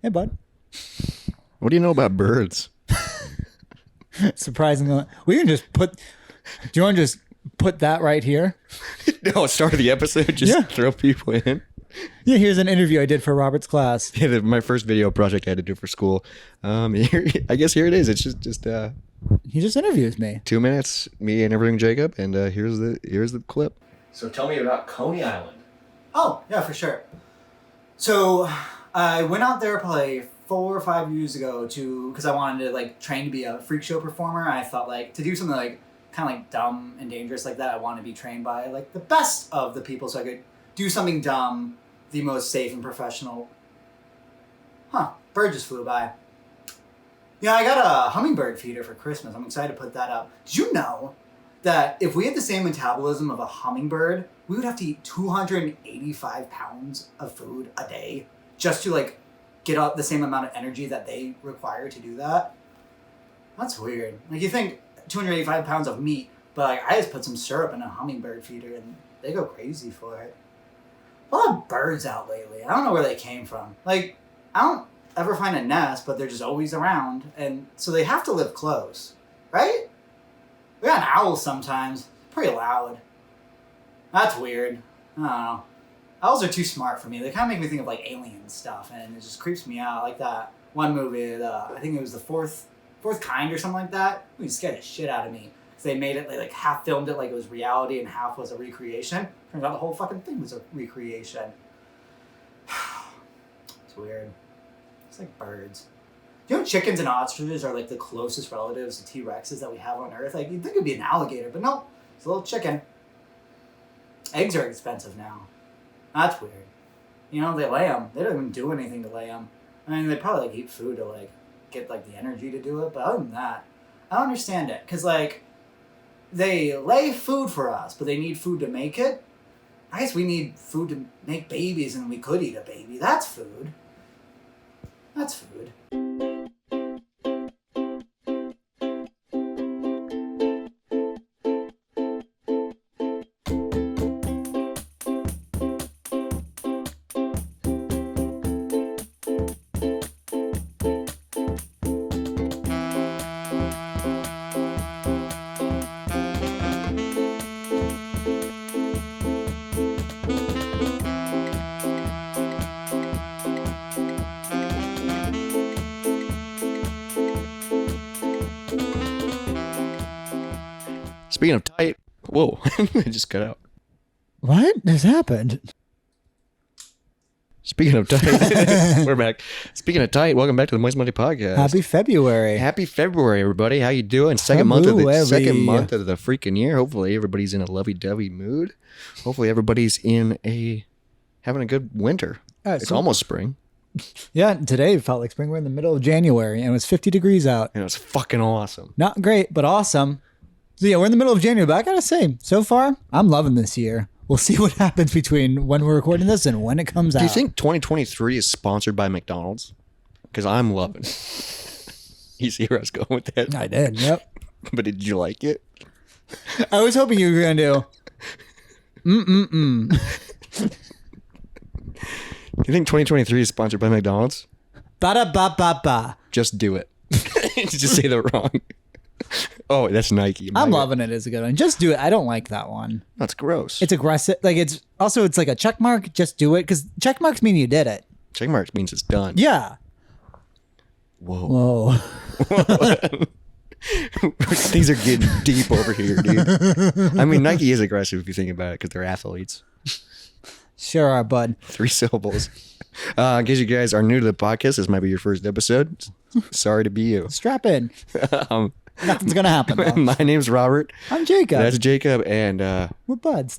Hey, bud. What do you know about birds? Surprisingly, we can just put. Do you want to just put that right here? No, start of the episode. Just throw people in. Yeah, here's an interview I did for Robert's class. Yeah, my first video project I had to do for school. I guess here it is. It's just He just interviews me. 2 minutes, me interviewing Jacob, and here's the clip. So tell me about Coney Island. Oh, yeah, for sure. So I went out there probably 4 or 5 years ago because I wanted to like train to be a freak show performer. I thought like to do something like kind of like dumb and dangerous like that. I wanted to be trained by like the best of the people so I could do something dumb, the most safe and professional. Bird just flew by. Yeah, I got a hummingbird feeder for Christmas. I'm excited to put that up. Did you know that if we had the same metabolism of a hummingbird, we would have to eat 285 pounds of food a day just to like get out the same amount of energy that they require to do that? That's weird. Like you think 285 pounds of meat, but like I just put some syrup in a hummingbird feeder and they go crazy for it. A lot of birds out lately. I don't know where they came from. Like, I don't ever find a nest, but they're just always around. And so they have to live close, right? We got owls sometimes. Pretty loud. That's weird. I don't know. Owls are too smart for me. They kind of make me think of like alien stuff, and it just creeps me out. Like that one movie, I think it was the fourth kind or something like that. It scared the shit out of me. They made it, they like half filmed it like it was reality and half was a recreation. Turns out the whole fucking thing was a recreation. It's weird. It's like birds. You know, chickens and ostriches are like the closest relatives to T-Rexes that we have on Earth. Like, you'd think it'd be an alligator, but no, it's a little chicken. Eggs are expensive now. That's weird. You know, they lay them. They don't even do anything to lay them. I mean, they probably like eat food to like get like the energy to do it, but other than that, I don't understand it. Cause like, they lay food for us, but they need food to make it. I guess we need food to make babies, and we could eat a baby. That's food. That's food. Speaking of tight, whoa, it just cut out. What has happened? Speaking of tight, we're back. Speaking of tight, welcome back to the Moist Monday podcast. Happy February. Happy February, everybody. How you doing? Second month of the freaking year. Hopefully everybody's in a lovey-dovey mood. Hopefully everybody's having a good winter. It's almost spring. Yeah, today it felt like spring. We're in the middle of January, and it was 50 degrees out. And it was fucking awesome. Not great, but awesome. So yeah, we're in the middle of January, but I gotta say, so far, I'm loving this year. We'll see what happens between when we're recording this and when it comes out. Do you think 2023 is sponsored by McDonald's? Because I'm loving it. You see where I was going with that? I did, yep. But did you like it? I was hoping you were going to do You think 2023 is sponsored by McDonald's? Ba-da-ba-ba-ba. Just do it. Just say the wrong. Oh, that's Nike. I'm loving it as a good one. Just do it. I don't like that one. That's gross. It's aggressive. Like it's like a check mark. Just do it because check marks mean you did it. Check marks means it's done. Yeah. Whoa. Things are getting deep over here, dude. I mean, Nike is aggressive if you think about it because they're athletes. Sure are, bud. 3 syllables. In case you guys are new to the podcast, this might be your first episode. Sorry to be you. Strap in. Nothing's gonna happen, though. My name's Robert. I'm Jacob. That's Jacob, and we're buds.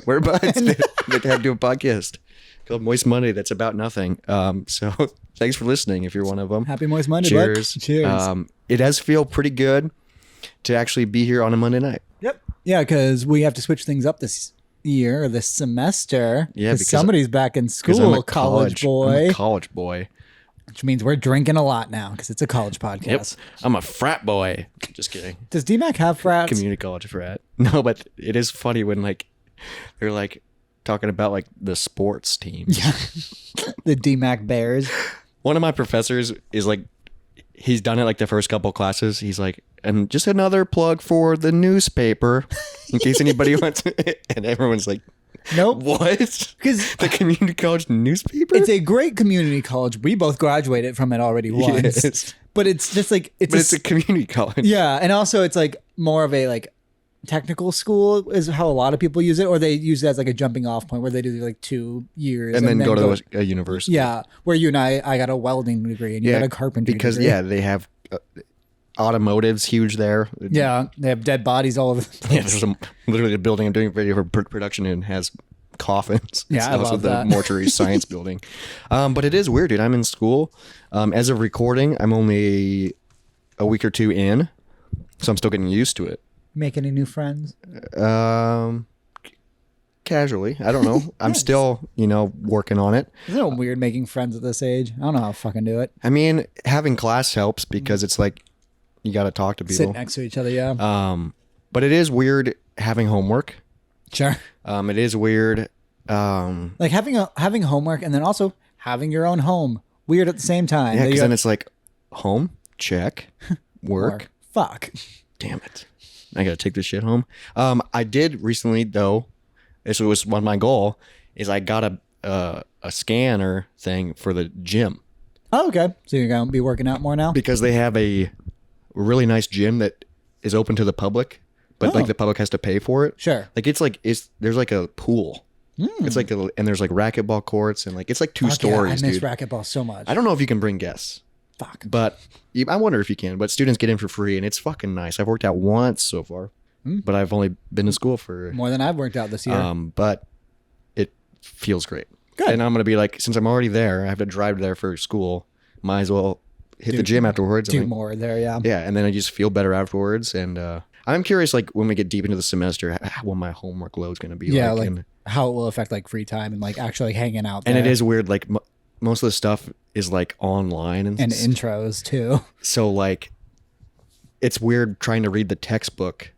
We're buds. They had to do a podcast called Moist Monday that's about nothing. So thanks for listening if you're one of them. Happy Moist Monday, Cheers. bud. Cheers. It does feel pretty good to actually be here on a Monday night. Yep. Yeah, because we have to switch things up this year or this semester. Yeah, because somebody's back in school. I'm a college boy. I'm a college boy. Which means we're drinking a lot now because it's a college podcast. Yep. I'm a frat boy. Just kidding. Does DMAC have frats? Community college frat. No, but it is funny when like they're like talking about like the sports teams. Yeah. The DMAC Bears. One of my professors is like, he's done it like the first couple classes. He's like, and just another plug for the newspaper in case anybody wants it. And everyone's like, nope. What? Because the community college newspaper? It's a great community college. We both graduated from it already once. Yes. But it's just like... It's a community college. Yeah. And also it's like more of a like technical school is how a lot of people use it. Or they use it as like a jumping off point where they do like 2 years. And then go to a university. Yeah. Where you and I got a welding degree and you got a carpentry degree. Because, they have... automotive's huge there. Yeah, they have dead bodies all over the place. Yeah, there's literally a building I'm doing video for production and has coffins. Yeah, I love that. The mortuary science building. But it is weird, dude. I'm in school. As of recording, I'm only a week or 2 in, so I'm still getting used to it. Make any new friends? Casually. I don't know. I'm still, working on it. Isn't it weird making friends at this age? I don't know how to fucking do it. I mean, having class helps because it's like, you got to talk to people. Sit next to each other, yeah. But it is weird having homework. Sure. It is weird. Like having homework and then also having your own home. Weird at the same time. Yeah, because then it's like, home, check, work. Fuck. Damn it. I got to take this shit home. I did recently, though, this was one of my goal, is I got a scanner thing for the gym. Oh, okay. So you're going to be working out more now? Because they have a really nice gym that is open to the public, but like the public has to pay for it. Sure. Like there's like a pool. It's like and there's like racquetball courts and like it's like 2 stories. I miss dude. racquetball so much. I don't know if you can bring guests. Fuck. But I wonder if you can. But students get in for free and it's fucking nice. I've worked out once so far, but I've only been to school for more than I've worked out this year. But it feels great. Good. And I'm gonna be like, since I'm already there, I have to drive there for school. Might as well hit the gym afterwards. Do more there, yeah. Yeah, and then I just feel better afterwards. And I'm curious, like, when we get deep into the semester, what my homework load's going to be like. Yeah, like how it will affect, like, free time and, like, actually hanging out there. And it is weird, like, most of the stuff is, like, online. And intros, too. So, like, it's weird trying to read the textbook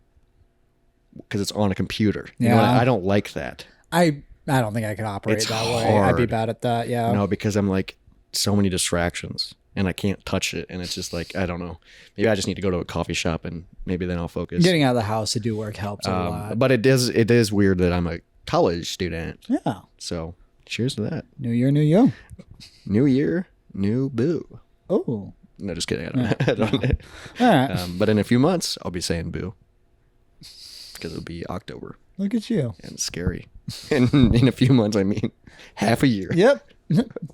because it's on a computer. You know, I don't like that. I don't think I could operate that way. I'd be bad at that, yeah. No, because I'm, like, so many distractions. And I can't touch it. And it's just like, I don't know. Maybe I just need to go to a coffee shop and maybe then I'll focus. Getting out of the house to do work helps a lot. But it is weird that I'm a college student. Yeah. So cheers to that. New year, new you. New year, new boo. Oh. No, just kidding. I don't know. All right. But in a few months, I'll be saying boo. Because it'll be October. Look at you. And it's scary. And in a few months, I mean half a year. Yep.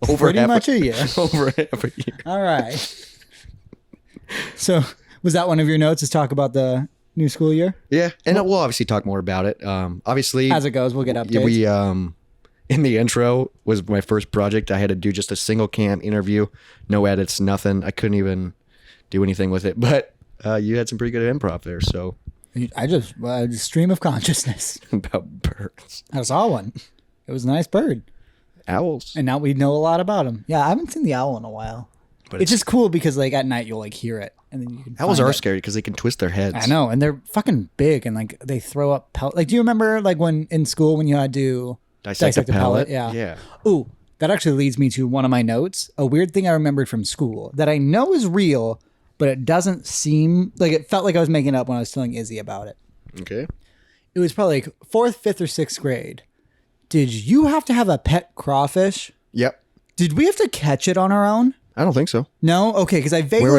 Over pretty much a year. Over half a year. All right. So was that one of your notes, is talk about the new school year? Yeah. And we'll obviously talk more about it. Obviously. As it goes, we'll get updates. We, in the intro was my first project. I had to do just a single cam interview. No edits, nothing. I couldn't even do anything with it. But you had some pretty good improv there, so. I just, stream of consciousness. About birds. I saw one. It was a nice bird. Owls. And now we know a lot about them. Yeah, I haven't seen the owl in a while. But it's just cool because like at night you'll like hear it. And then you can owls are scary because they can twist their heads. I know. And they're fucking big and like they throw up pellet. Like, do you remember like when in school when you had to dissect a pellet? Yeah. Yeah. Ooh, that actually leads me to one of my notes. A weird thing I remembered from school that I know is real, but it doesn't seem like, it felt like I was making it up when I was telling Izzy about it. Okay. It was probably like 4th, 5th, or 6th grade. Did you have to have a pet crawfish? Yep. Did we have to catch it on our own? I don't think so. No? Okay, because I vaguely... Where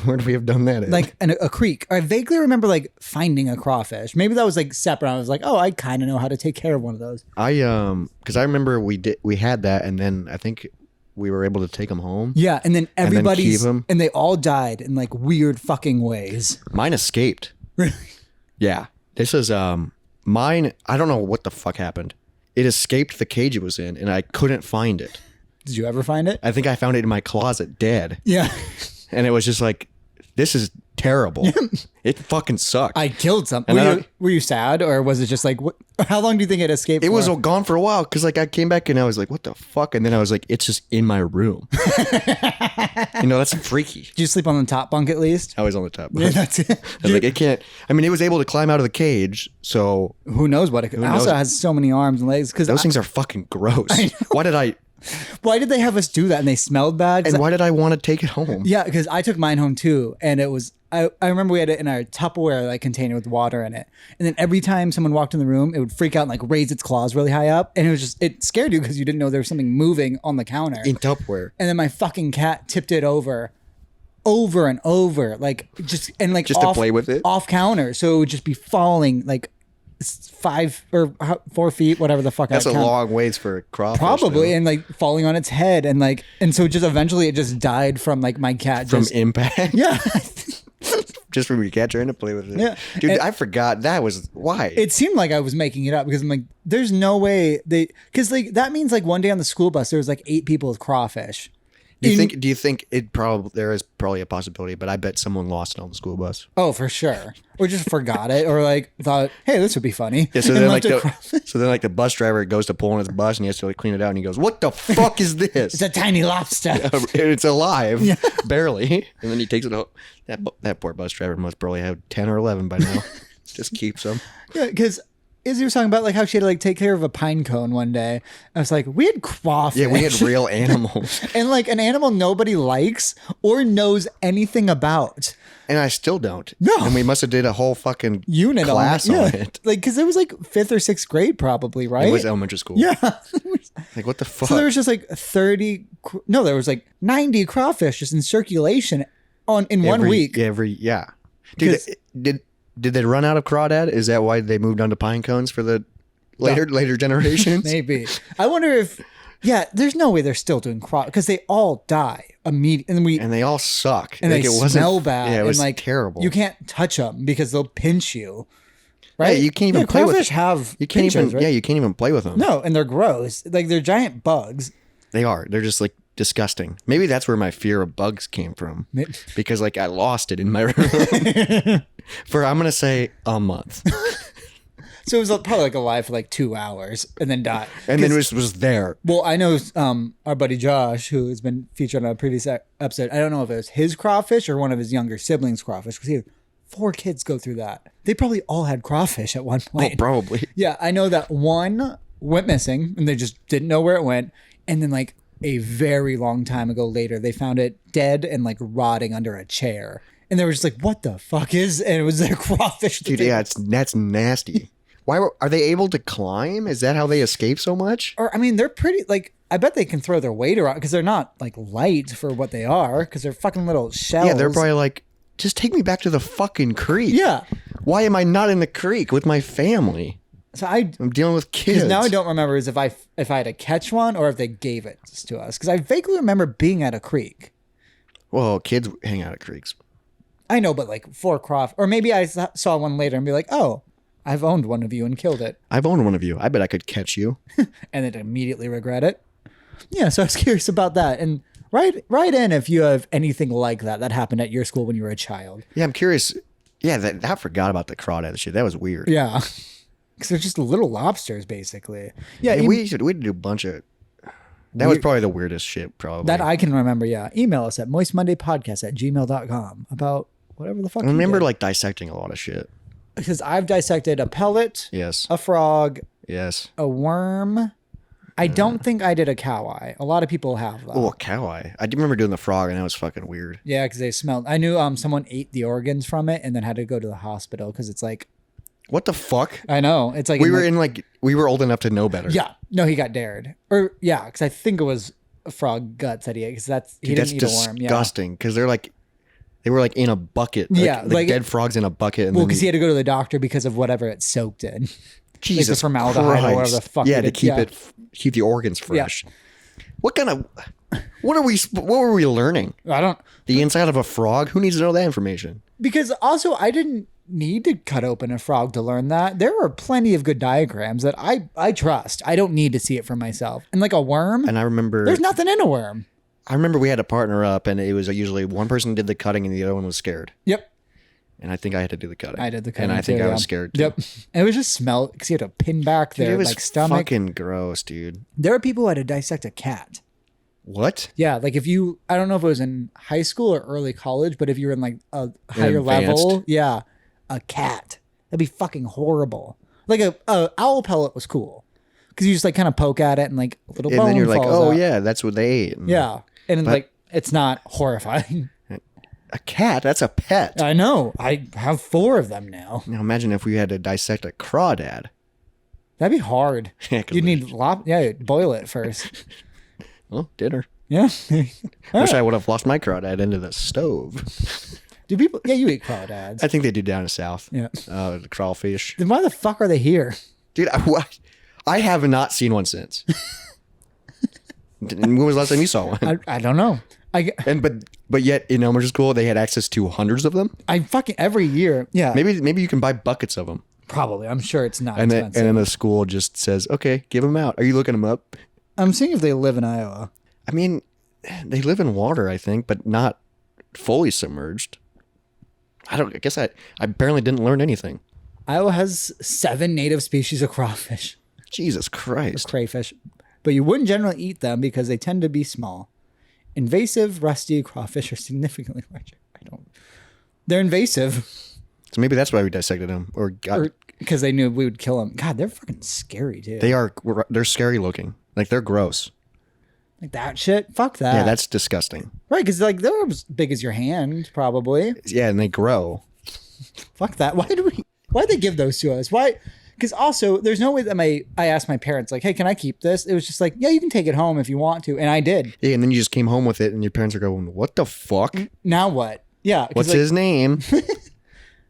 would we have done that at? Like a creek. I vaguely remember like finding a crawfish. Maybe that was like separate. I was like, oh, I kind of know how to take care of one of those. Because I remember we had that, and then I think we were able to take them home. Yeah, and then everybody's... keep them. And they all died in like weird fucking ways. Mine escaped. Really? Yeah. This is... Mine, I don't know what the fuck happened. It escaped the cage it was in, and I couldn't find it. Did you ever find it? I think I found it in my closet dead. Yeah. And it was just like, this is terrible. It fucking sucked. I killed something. Were you sad, or was it just like, what, how long do you think it escaped It for? was gone for a while, because like I came back and I was like, what the fuck? And then I was like, it's just in my room. That's freaky. Did you sleep on the top bunk at least? I was on the top. Yeah, that's it. I was like, it can't. I mean, it was able to climb out of the cage, so who knows what it could. It also has so many arms and legs. Because those things are fucking gross. Why did I Why did they have us do that? And they smelled bad? And why did I want to take it home? Yeah, because I took mine home too, and it was. I remember we had it in our Tupperware like container with water in it, and then every time someone walked in the room, it would freak out and like raise its claws really high up, and it scared you because you didn't know there was something moving on the counter in Tupperware. And then my fucking cat tipped it over and over, just to play with it off counter, so it would just be falling like 5 or 4 feet, whatever the fuck. That's a long ways for a crawfish. Probably, though. and like falling on its head, and so just eventually it just died from like my cat from impact. Yeah. Just from your cat trying to play with it. Yeah. Dude, I forgot that was why. It seemed like I was making it up because I'm like, there's no way because like that means like one day on the school bus there was like 8 people with crawfish. Do you think there is probably a possibility, but I bet someone lost it on the school bus. Oh, for sure. Or just forgot it, or like thought, hey, this would be funny. Yeah, so then the bus driver goes to pull on his bus and he has to like clean it out and he goes, "What the fuck is this?" It's a tiny lobster. It's alive, barely. And then he takes it home. That poor bus driver must probably have 10 or 11 by now. Just keeps them. Yeah, because Izzy was talking about like how she had to like take care of a pine cone one day. I was like, we had crawfish. Yeah, we had real animals. And like an animal nobody likes or knows anything about. And I still don't. No. And we must have did a whole fucking unit class on it. Like, because it was like 5th or 6th grade probably, right? It was elementary school. Yeah. Like, what the fuck? So there was just like there was like 90 crawfish just in circulation in 1 week. Yeah. Dude, did they run out of crawdad? Is that why they moved on to pine cones for the later generations? Maybe. I wonder if, there's no way they're still doing craw because they all die immediately. And they all suck. And like, they smell bad. Yeah, it was and like, terrible. You can't touch them because they'll pinch you. Right? Yeah, you can't even play with them. Crawfish have you can't pinchers, even, right? Yeah, you can't even play with them. No, and they're gross. Like, they're giant bugs. They are. They're just like disgusting. Maybe that's where my fear of bugs came from. Because like I lost it in my room for, I'm going to say, a month. So it was probably like alive for like 2 hours and then died. And then it was there. Well, I know our buddy Josh, who has been featured on a previous episode, I don't know if it was his crawfish or one of his younger siblings' crawfish, because he had 4 kids go through that. They probably all had crawfish at one point. Oh, probably. Yeah, I know that one went missing and they just didn't know where it went. And then like a very long time ago later, they found it dead and like rotting under a chair. And they were just like, what the fuck is, and it was their crawfish. Dude, yeah, that's nasty. Are they able to climb? Is that how they escape so much? Or, I mean, they're pretty, like, I bet they can throw their weight around because they're not like light for what they are because they're fucking little shells. Yeah, they're probably like, just take me back to the fucking creek. Yeah. Why am I not in the creek with my family? So I'm dealing with kids. Because now I don't remember if I had to catch one or if they gave it to us. Because I vaguely remember being at a creek. Well, kids hang out at creeks. I know, but like for crawfish, or maybe I saw one later and be like, oh, I've owned one of you and killed it. I've owned one of you. I bet I could catch you. And then immediately regret it. Yeah, so I was curious about that. And write in if you have anything like that happened at your school when you were a child. Yeah, I'm curious. Yeah, I forgot about the crawdad shit. That was weird. Yeah. Because they're just little lobsters, basically. Yeah, we did a bunch of... That was probably the weirdest shit, probably. That I can remember, yeah. Email us at moistmondaypodcast@gmail.com about whatever the fuck I remember like dissecting a lot of shit. Because I've dissected a pellet, yes, a frog, yes, a worm. I don't think I did a cow eye. A lot of people have that. Oh, a cow eye. I do remember doing the frog, and that was fucking weird. Yeah, because they smelled. I knew someone ate the organs from it and then had to go to the hospital because it's like... What the fuck? I know. It's like... We were old enough to know better. Yeah. No, he got dared. Or, yeah, because I think it was a frog guts that he ate, because he didn't eat a worm. Yeah. Disgusting, because they were like in a bucket. Like dead frogs in a bucket. And because he had to go to the doctor because of whatever it soaked in. Jesus like the formaldehyde Christ. Or whatever the fuck. Yeah, to keep the organs fresh. Yeah. What were we learning? I don't... The inside of a frog? Who needs to know that information? Because also I didn't need to cut open a frog to learn that. There are plenty of good diagrams that I trust. I don't need to see it for myself. And like a worm, and I remember there's nothing in a worm. I remember we had to partner up, and it was usually one person did the cutting and the other one was scared. Yep. And I think I had to do the cutting. I did the cutting, and I think I was scared too. Yep. And it was just smell, because you had to pin back their like stomach. Fucking gross, dude. There are people who had to dissect a cat. What? Yeah, like if you, I don't know if it was in high school or early college, but if you were in like a higher level, yeah, a cat. That'd be fucking horrible. Like a owl pellet was cool. because you just like kind of poke at it and like a little bone And then you're like, falls oh out. yeah, that's what they ate. Yeah. And like, it's not horrifying. A cat? That's a pet. I know. I have 4 of them now. Now imagine if we had to dissect a crawdad. That'd be hard. Yeah, You'd need boil it first. Well, dinner. Yeah. Wish I would have lost my crawdad into the stove. Do people? Yeah, you eat crawdads. I think they do down in the south. Yeah. The crawfish. Then why the fuck are they here? Dude, I have not seen one since. When was the last time you saw one? I don't know. But yet in elementary school they had access to hundreds of them. I fucking every year. Yeah. Maybe you can buy buckets of them. Probably. I'm sure it's not And expensive. then the school just says, okay, give them out. Are you looking them up? I'm seeing if they live in Iowa. I mean, they live in water, I think, but not fully submerged. I guess I apparently didn't learn anything. Iowa has 7 native species of crawfish. Jesus Christ. Crayfish. But you wouldn't generally eat them because they tend to be small. Invasive, rusty crawfish are significantly larger. They're invasive. So maybe that's why we dissected them. Or because they knew we would kill them. God, they're fucking scary, too. They're scary looking. Like, they're gross. Like that shit? Fuck that. Yeah, that's disgusting. Right, because like they're as big as your hand, probably. Yeah, and they grow. Fuck that. Why'd they give those to us? Why? Because also, there's no way that I asked my parents, like, hey, can I keep this? It was just like, yeah, you can take it home if you want to. And I did. Yeah, and then you just came home with it, and your parents are going, what the fuck? Now what? Yeah. What's like, his name?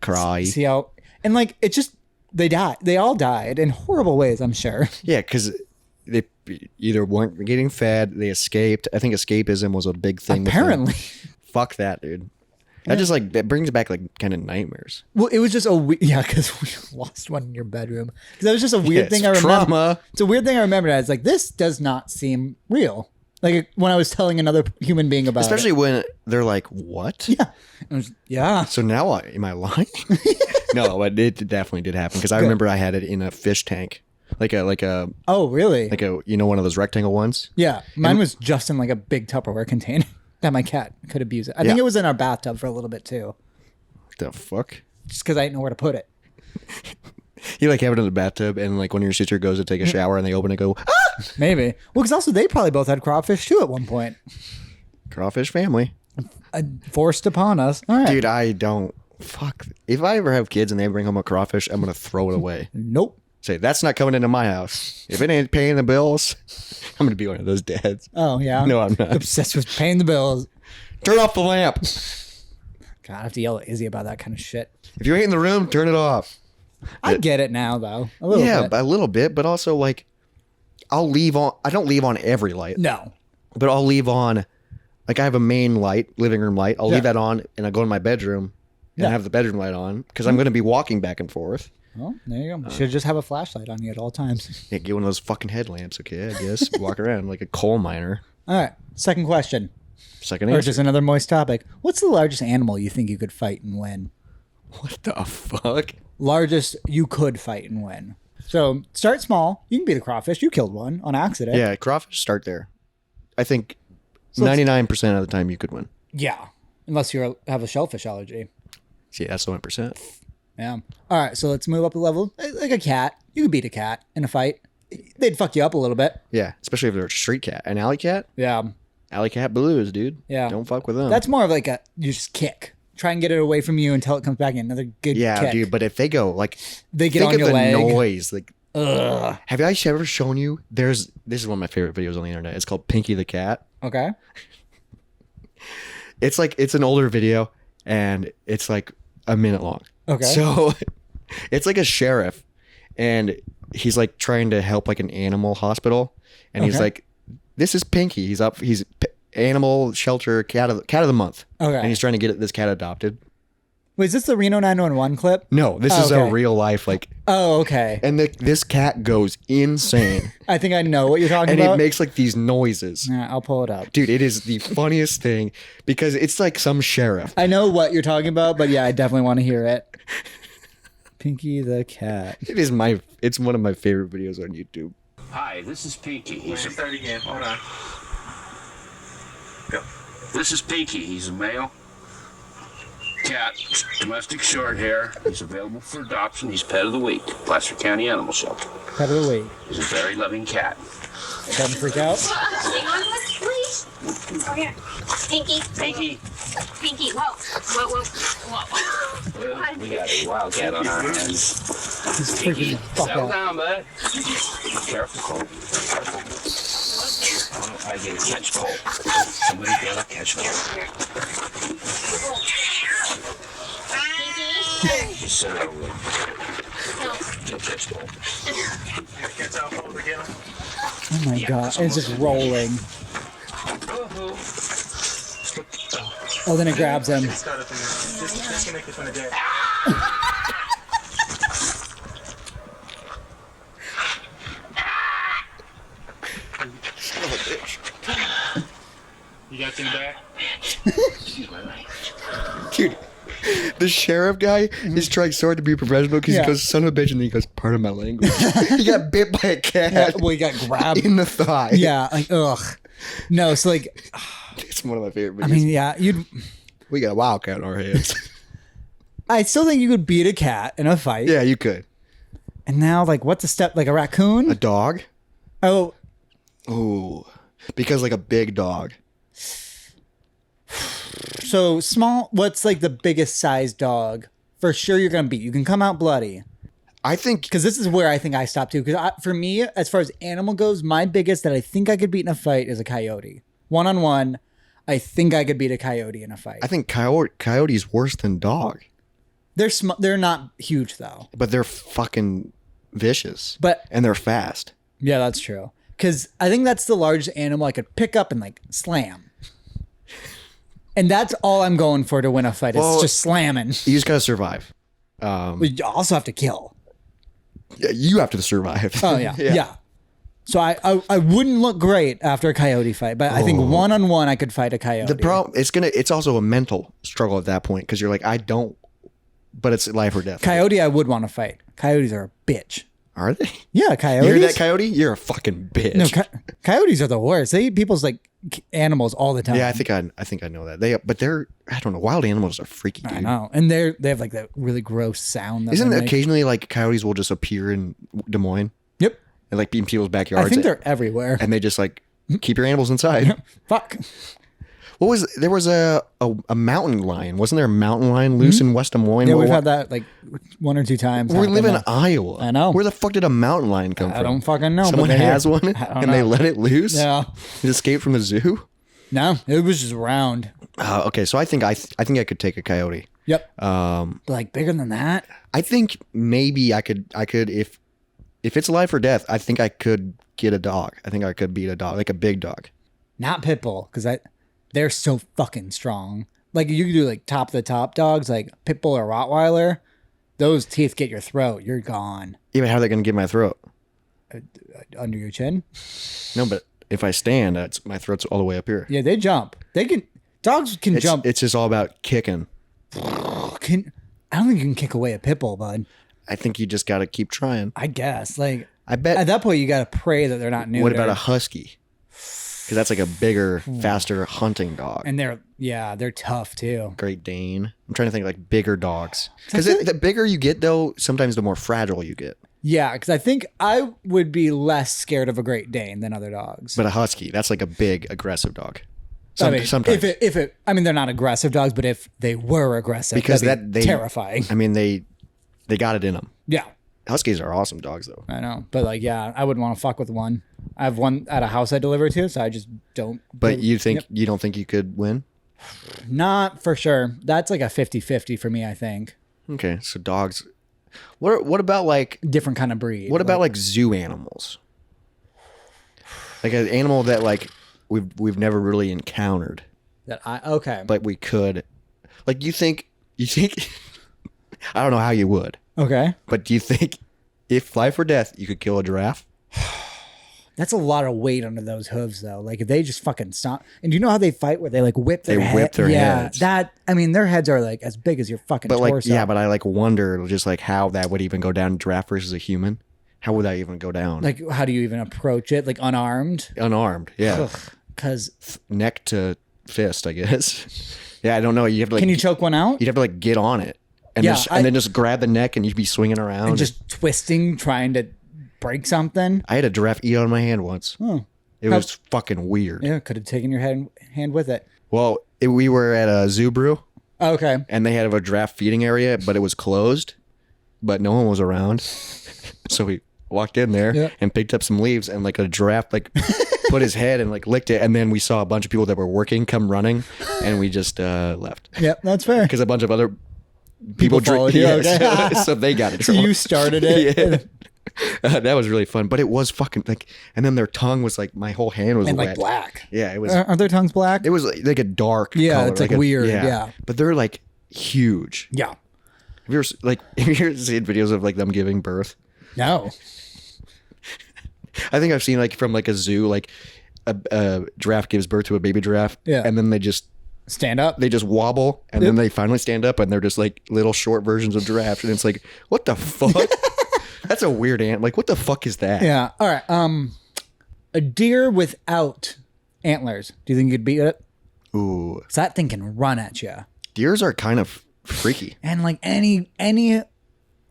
Cry. See how, and like, it just, they died. They all died in horrible ways, I'm sure. Yeah, because they either weren't getting fed, they escaped. I think escapism was a big thing. Apparently. Fuck that, dude. That just like, that brings back like kind of nightmares. Well, it was just because we lost one in your bedroom. Because that was just a weird thing I remember. Trauma. It's a weird thing I remembered. I was like, this does not seem real. Like when I was telling another human being about Especially it. when they're like, what? Yeah. Yeah. So now am I lying? No, but it definitely did happen. Because I remember I had it in a fish tank. Like a oh, really? Like one of those rectangle ones. Yeah. Mine was just in like a big Tupperware container that my cat could abuse it. I think it was in our bathtub for a little bit too. What the fuck? Just because I didn't know where to put it. You like have it in the bathtub, and like when your sister goes to take a shower and they open it, go, ah! Maybe. Well, because also they probably both had crawfish too at one point. Crawfish family. Forced upon us. All right. Dude, I don't. Fuck. If I ever have kids and they bring home a crawfish, I'm going to throw it away. Nope. Say, that's not coming into my house. If it ain't paying the bills, I'm going to be one of those dads. Oh, yeah? No, I'm not. Obsessed with paying the bills. Turn off the lamp. God, I have to yell at Izzy about that kind of shit. If you ain't in the room, turn it off. I get it now, though. A little bit. A little bit, but also, like, I don't leave on every light. No. But I'll leave on, like, I have a main light, living room light. I'll leave that on, and I go in my bedroom and have the bedroom light on, because I'm going to be walking back and forth. Well, there you go. Should just have a flashlight on you at all times. Yeah, get one of those fucking headlamps, okay, I guess. Walk around like a coal miner. All right. Second question. Second answer. Or just another moist topic. What's the largest animal you think you could fight and win? What the fuck? Largest you could fight and win. So start small. You can beat a crawfish. You killed one on accident. Yeah, crawfish, start there. I think 99% of the time you could win. Yeah. Unless you have a shellfish allergy. See, that's the 1%. Yeah. All right. So let's move up a level. Like a cat. You could beat a cat in a fight. They'd fuck you up a little bit. Yeah. Especially if they're a street cat. An alley cat? Yeah. Alley cat blues, dude. Yeah. Don't fuck with them. That's more of like you just kick. Try and get it away from you until it comes back in. Another good kick. Yeah, dude. But if they go, like, they get think on of your the leg. noise. Like, ugh. Have I ever shown you? This is one of my favorite videos on the internet. It's called Pinky the Cat. Okay. It's an older video, and it's like a minute long. Okay. So it's like a sheriff, and he's like trying to help like an animal hospital, and he's like, "This is Pinky. He's animal shelter cat of the month." Okay. And he's trying to get this cat adopted. Wait, is this the Reno 911 clip? No, this is a real life like. Oh, okay. And this cat goes insane. I think I know what you're talking about. And it makes like these noises. Yeah, I'll pull it up. Dude, it is the funniest thing because it's like some sheriff. I know what you're talking about, but yeah, I definitely want to hear it. Pinky the cat. It's one of my favorite videos on YouTube. Hi, this is Pinky. Start again. Hold on. Go. This is Pinky. He's a male. cat, domestic short hair. He's available for adoption. He's pet of the week, Placer County Animal Shelter. Pet of the week. He's a very loving cat. Doesn't freak out. Hang on, please. Oh, here. Pinky. Pinky. Pinky. Whoa. We got a wild cat on our hands. He's freaking the fuck Settle out. down, bud. Careful, Cole. Oh, I get a catch, Cole. Somebody gotta catch Cole. Pinky. Just sit over there. No. You'll catch Cole. Oh my god. It's just rolling. Oh, then it grabs him. Disconnected from the deck. You got him back? Excuse my language. Dude, the sheriff guy is trying so hard to be professional because he goes, son of a bitch, and then he goes, pardon my language. He got bit by a cat Yeah, well, he got grabbed. in the thigh. Yeah, like, ugh. No, so like, It's one of my favorite videos. I mean, yeah, We got a wildcat in our hands. I still think you could beat a cat in a fight. Yeah, you could. And now, like, what's a step, like a raccoon? A dog? Oh, Ooh. Because like a big dog. so small, what's like the biggest size dog? For sure you're going to beat. You can come out bloody. I think Because this is where I think I stopped too. Because for me, as far as animal goes, my biggest that I think I could beat in a fight is a coyote. One-on-one, I think I could beat a coyote in a fight. I think coyote's worse than dog. They're not huge though. But they're fucking vicious. But And they're fast. yeah, that's true. Because I think that's the largest animal I could pick up and like slam. And that's all I'm going for to win a fight. It's Well, just slamming. You just gotta survive. But you also have to kill. Yeah, you have to survive. Oh yeah, yeah. So I wouldn't look great after a coyote fight, but I think one-on-one I could fight a coyote. The problem it's also a mental struggle at that point because you're like, I don't, but it's life or death. Coyote I would want to fight. Coyotes are a bitch. Are they? Yeah, coyotes. You hear that, coyote? You're a fucking bitch. No, coyotes are the worst. They eat people's like animals all the time. Yeah, I think I know that. I don't know. Wild animals are freaky, dude. I know, and they have like that really gross sound. That Isn't they it make. occasionally like coyotes will just appear in Des Moines Yep. and like be in people's backyards? I think they're everywhere. and they just like keep your animals inside. Fuck. There was a mountain lion? Wasn't there a mountain lion loose in West Des Moines? Yeah, we've had that like one or two times. We happen live in now. Iowa. I know. Where the fuck did a mountain lion come from? I don't fucking know. Someone but they're has here. one I don't and they know. let it loose. Yeah. It escaped from the zoo. No, it was just round. Okay, so I think I think I could take a coyote. Yep. Like bigger than that. I think maybe I could if it's life or death. I think I could get a dog. I think I could beat a dog, like a big dog. Not pit bull, because they're so fucking strong. Like you can do like top of the top dogs, like pit bull or Rottweiler. Those teeth get your throat. You're gone. Yeah, but how are they going to get my throat? Under your chin. No, but if I stand, my throat's all the way up here. Yeah, they jump. Dogs can jump. It's just all about kicking. I don't think you can kick away a pit bull, bud. I think you just got to keep trying. I guess. Like I bet. at that point you gotta pray that they're not neutered. What about a husky? Because that's like a bigger, faster hunting dog. And they're tough too. Great Dane. I'm trying to think like bigger dogs. Because the bigger you get, though, sometimes the more fragile you get. Yeah, because I think I would be less scared of a Great Dane than other dogs. But a husky, that's like a big, aggressive dog. I mean, Sometimes. I mean, they're not aggressive dogs, but if they were aggressive, Because that'd be terrifying. I mean, they got it in them. Yeah, Huskies are awesome dogs, though. I know. But like, yeah, I wouldn't want to fuck with one. I have one at a house I deliver to, so I just don't. But you don't think you could win? Not for sure. That's like a 50-50 for me, I think. Okay, so dogs. What about like Different kind of breed. what about like zoo animals? Like an animal that like we've never really encountered, okay. but we could. Like you think I don't know how you would, Okay. but do you think if life or death you could kill a giraffe? That's a lot of weight under those hooves, though. Like if they just fucking stop. And do you know how they fight? Where they like whip their head? whip their heads. I mean, their heads are like as big as your fucking But torso. like yeah, but I like wonder just like how that would even go down. Giraffe versus a human. How would that even go down? Like, how do you even approach it? Like unarmed? unarmed, yeah, Because neck to fist, I guess. Yeah, I don't know. You have to. Like, can you choke one out? You'd have to like get on it, and then just grab the neck, and you'd be swinging around and just twisting, trying to break something. I had a giraffe eat out of my hand once. Oh, it was fucking weird. Yeah, could have taken your hand with it. Well, we were at a zoo brew. Okay. And they had a giraffe feeding area, but it was closed, but no one was around. So we walked in there and picked up some leaves, and like a giraffe like put his head and like licked it, and then we saw a bunch of people that were working come running, and we just left. Yep, that's fair. Because a bunch of other people followed you. Okay. So they got it. So you started it. Yeah. That was really fun, but it was fucking like, and then their tongue was like, my whole hand was and wet. like black. Yeah, it was. Aren't their tongues black? It was like a dark. Yeah, color, it's like weird. Yeah, but they're like huge. Yeah. Have you ever seen videos of like them giving birth? No. I think I've seen like from like a zoo, like a giraffe gives birth to a baby giraffe, and then they just stand up. They just wobble, and then they finally stand up, and they're just like little short versions of giraffes, and it's like, what the fuck? That's a weird ant. Like, what the fuck is that? Yeah. All right. A deer without antlers. Do you think you could beat it? Ooh. Because that thing can run at you. Deers are kind of freaky. And like any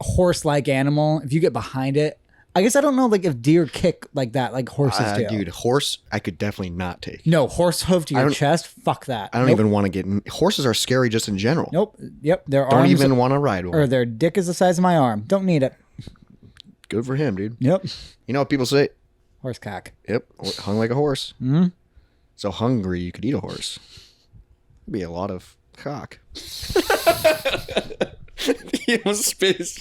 horse-like animal, if you get behind it, I guess I don't know like if deer kick like that, like horses do. Dude, horse, I could definitely not take. No, horse hoof to your chest. Fuck that. I don't even want to get in. Horses are scary just in general. Nope. Yep. Their don't arms even want to ride one. Or their dick is the size of my arm. Don't need it. Good for him, dude. Yep. You know what people say? Horse cock. Yep. Hung like a horse. Mm-hmm. So hungry you could eat a horse. It'd be a lot of cock. He almost spit his...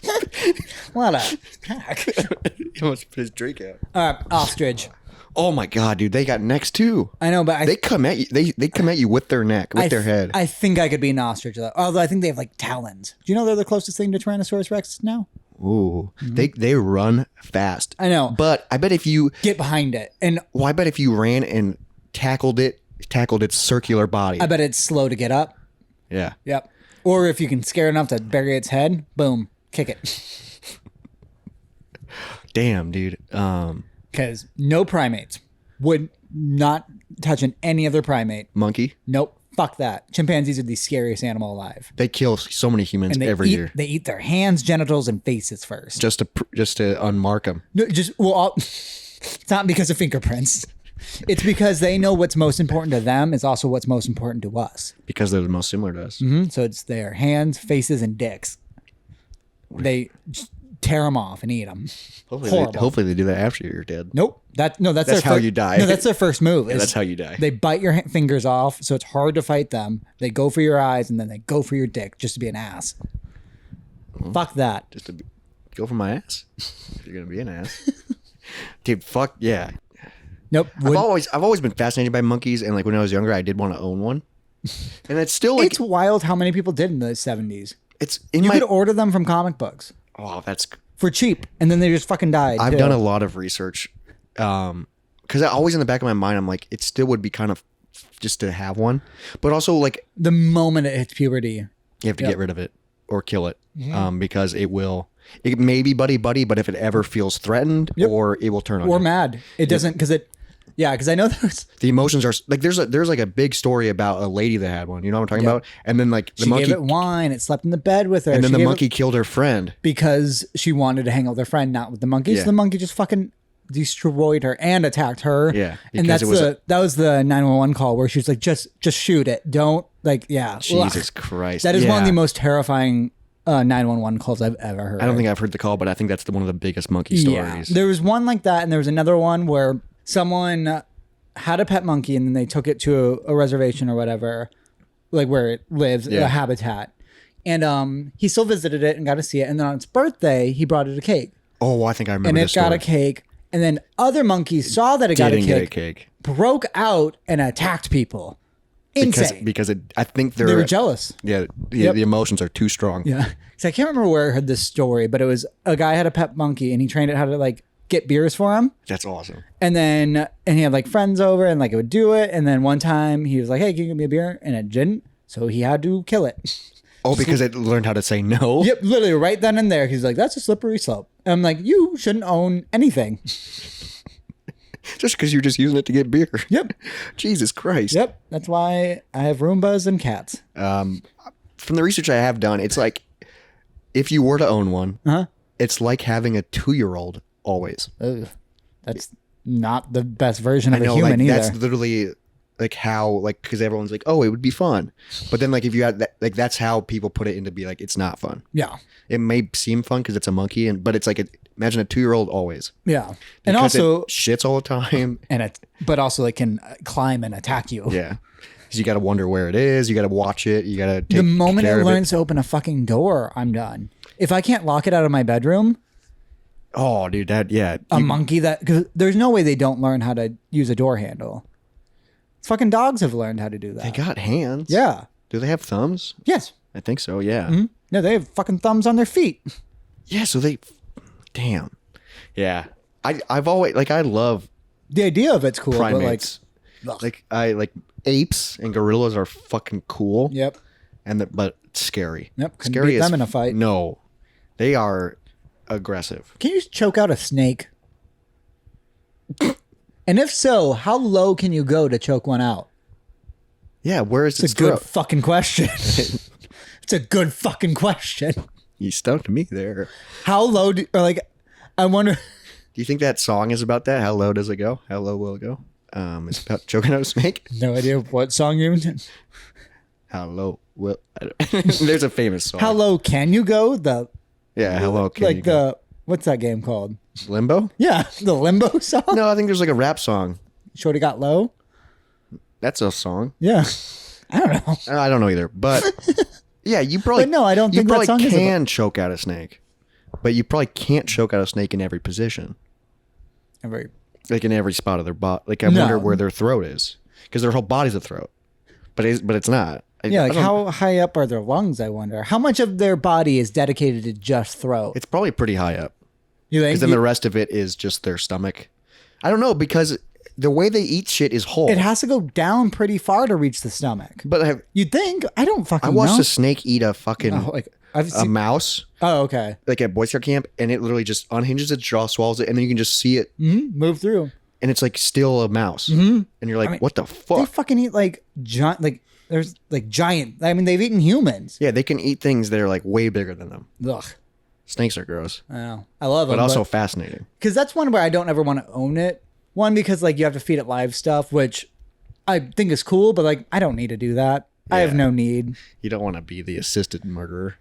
What a cock. He almost spit his drink out. Ostrich. Oh my god, dude! They got necks too. I know, but they come at you. They come at you with their neck, with their head. I think I could be an ostrich, though. Although I think they have like talons. Do you know they're the closest thing to Tyrannosaurus Rex now? Ooh, they run fast. I know, but I bet if you get behind it, and I bet if you ran and tackled its circular body, I bet it's slow to get up. Yeah. Yep. Or if you can scare enough to bury its head, boom, kick it. Damn, dude. Because no primates would not touch any other primate. Monkey? Nope. Fuck that. Chimpanzees are the scariest animal alive. They kill so many humans every year. They eat their hands, genitals, and faces first. Just to unmark them. No, it's not because of fingerprints. It's because they know what's most important to them is also what's most important to us. Because they're the most similar to us. Mm-hmm. So it's their hands, faces, and dicks. They just tear them off and eat them. Hopefully they do that after you're dead. Nope. That's how you die. No, that's their first move. Yeah, that's how you die. They bite your fingers off, so it's hard to fight them. They go for your eyes, and then they go for your dick just to be an ass. Fuck that. Just to go for my ass. If you're gonna be an ass, dude. Fuck yeah. Nope. I've always been fascinated by monkeys, and like when I was younger, I did want to own one. And it's still like it's wild how many people did in the 70s. You could order them from comic books. Oh, that's for cheap, and then they just fucking died. I've done a lot of research, because always in the back of my mind, I'm like, it still would be kind of just to have one, but also like the moment it hits puberty, you have to get rid of it or kill it, because it may be buddy, but if it ever feels threatened, or it will turn on or you. mad, it doesn't because it. Yeah, because I know there's the emotions are like there's like a big story about a lady that had one. You know what I'm talking about? And then like the monkey gave it wine. It slept in the bed with her. And then the monkey killed her friend because she wanted to hang out with her friend, not with the monkey. So the monkey just fucking destroyed her and attacked her. Yeah, and that was the 911 call where she was like, just shoot it. Don't Jesus Christ. That is one of the most terrifying 911 calls I've ever heard. I don't think I've heard the call, but I think that's one of the biggest monkey stories. There was one like that, and there was another one where someone had a pet monkey and then they took it to a reservation or whatever, like where it lives, a habitat. And he still visited it and got to see it. And then on its birthday, he brought it a cake. Oh, I think I remember this story. And it got a cake. And then other monkeys saw that it got a cake, broke out and attacked people. Insane. Because I think they were jealous. Yeah, the emotions are too strong. Yeah. So I can't remember where I heard this story, but it was a guy had a pet monkey and he trained it how to like get beers for him. That's awesome. And he had like friends over and like it would do it. And then one time he was like, hey, can you give me a beer? And it didn't. So he had to kill it. Oh, because it learned how to say no? Yep, literally right then and there. He's like, that's a slippery slope. And I'm like, you shouldn't own anything. Just because you're just using it to get beer. Yep. Jesus Christ. Yep. That's why I have Roombas and cats. From the research I have done, it's like if you were to own one, it's like having a 2-year-old always. Ugh. That's not the best version of a human either. That's literally like how, like, because everyone's like, oh, it would be fun. But then, like, if you had that, like, that's how people put it into be like, it's not fun. Yeah. It may seem fun because it's a monkey, but it's like, imagine a 2-year-old always. Yeah. And also, it shits all the time. But also it can climb and attack you. Yeah. So you got to wonder where it is. You got to watch it. You got to take The moment care it of learns to open a fucking door, I'm done. If I can't lock it out of my bedroom. Oh, dude, Monkey that, because there's no way they don't learn how to use a door handle. Fucking dogs have learned how to do that. They got hands. Yeah. Do they have thumbs? Yes. I think so, yeah. Mm-hmm. No, they have fucking thumbs on their feet. Yeah, so damn. Yeah. I've always, like, I love the idea of it's cool, primates. But like apes and gorillas are fucking cool. Yep. But scary. Yep. Couldn't Scary beat them in a fight. No. They are aggressive. Can you choke out a snake? And if so, how low can you go to choke one out? Yeah, where is it's a good fucking question. It's a good fucking question. You stumped me there. How low I wonder. Do you think that song is about that? How low does it go? How low will it go? It's about choking out a snake. No idea what song you're in. How low will... There's a famous song. How low can you go? How low can you go? What's that game called? Limbo? Yeah, the Limbo song. No, I think there's like a rap song. Shorty got low? That's a song. Yeah. I don't know. I don't know either. But yeah, you probably... But no, I don't think that song is... You probably can choke out a snake. But you probably can't choke out a snake in every position. Like in every spot of their body. Like I wonder where their throat is. Because their whole body's a throat. But it's not. How high up are their lungs, I wonder? How much of their body is dedicated to just throat? It's probably pretty high up. You think? Because then the rest of it is just their stomach. I don't know, because the way they eat shit is whole. It has to go down pretty far to reach the stomach. But you'd think. I don't fucking know. I watched a snake eat a fucking a mouse. Oh, okay. Like at Boy Scout camp, and it literally just unhinges its jaw, swallows it, and then you can just see it move through. And it's like still a mouse. And you're like, what the fuck? They fucking eat like giant, there's like giant. I mean, they've eaten humans. Yeah, they can eat things that are like way bigger than them. Ugh. Snakes are gross. I know. I love them. But also fascinating. Because that's one where I don't ever want to own it. One, because like you have to feed it live stuff, which I think is cool, but like I don't need to do that. Yeah. I have no need. You don't want to be the assisted murderer.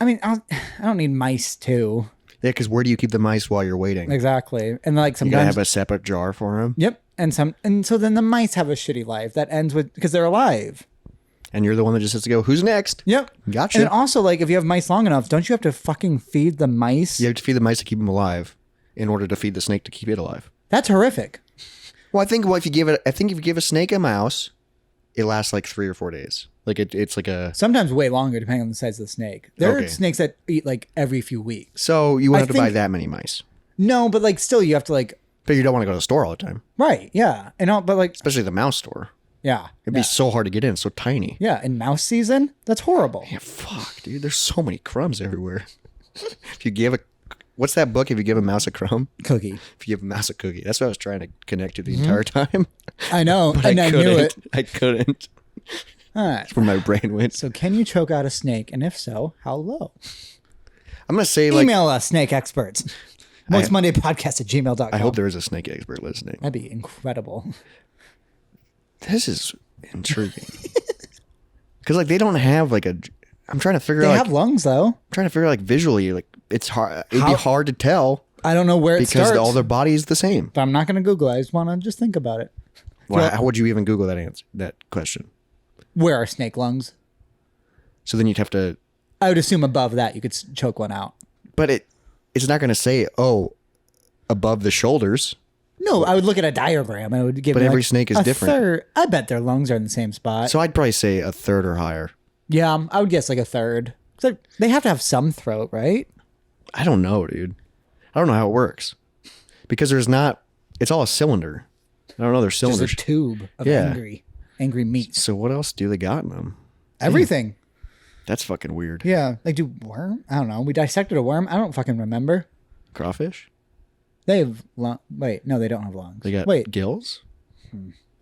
I mean, I don't need mice too. Yeah, because where do you keep the mice while you're waiting? Exactly. And like sometimes you gotta have a separate jar for them. Yep. And so then the mice have a shitty life that ends with because they're alive. And you're the one that just has to go, who's next? Yep. Gotcha. And also, like, if you have mice long enough, don't you have to fucking feed the mice? You have to feed the mice to keep them alive in order to feed the snake to keep it alive. That's horrific. Well, if you give a snake a mouse, it lasts like 3 or 4 days. Like it's like a... Sometimes way longer, depending on the size of the snake. There are snakes that eat like every few weeks. So you wouldn't have to buy that many mice. No, but like still you have to like... But you don't want to go to the store all the time. Right, yeah. But like... Especially the mouse store. Yeah. It'd be so hard to get in. It's so tiny. Yeah, in mouse season, that's horrible. Yeah, fuck, dude. There's so many crumbs everywhere. If you give what's that book? If you give a mouse a crumb? Cookie. If you give a mouse a cookie. That's what I was trying to connect to the entire time. I know, but and I knew it. I couldn't. All right. That's where my brain went. So can you choke out a snake? And if so, how low? I'm going to say Email us, snake experts. MoistMondayPodcast@gmail.com. I hope there is a snake expert listening. That'd be incredible. This is intriguing. Because like they don't have like I'm trying to figure out. They have lungs though. I'm trying to figure out like visually, like it's hard. It'd be hard to tell. I don't know where it starts. Because all their body is the same. But I'm not going to Google it. I just want to think about it. Well, how would you even Google that question? Where are snake lungs? So then you'd have to... I would assume above that you could choke one out. But it's not going to say, above the shoulders. No, I would look at a diagram. I would give. But every snake is different. Third. I bet their lungs are in the same spot. So I'd probably say a third or higher. Yeah, I would guess like a third. So they have to have some throat, right? I don't know, dude. I don't know how it works. Because there's not... It's all a cylinder. I don't know. There's cylinders. Just a tube of angry meat. So what else do they got in them? Everything. That's fucking weird. Yeah. Like, do worm? I don't know. We dissected a worm. I don't fucking remember. Crawfish? They have wait, no, they don't have lungs. They got gills?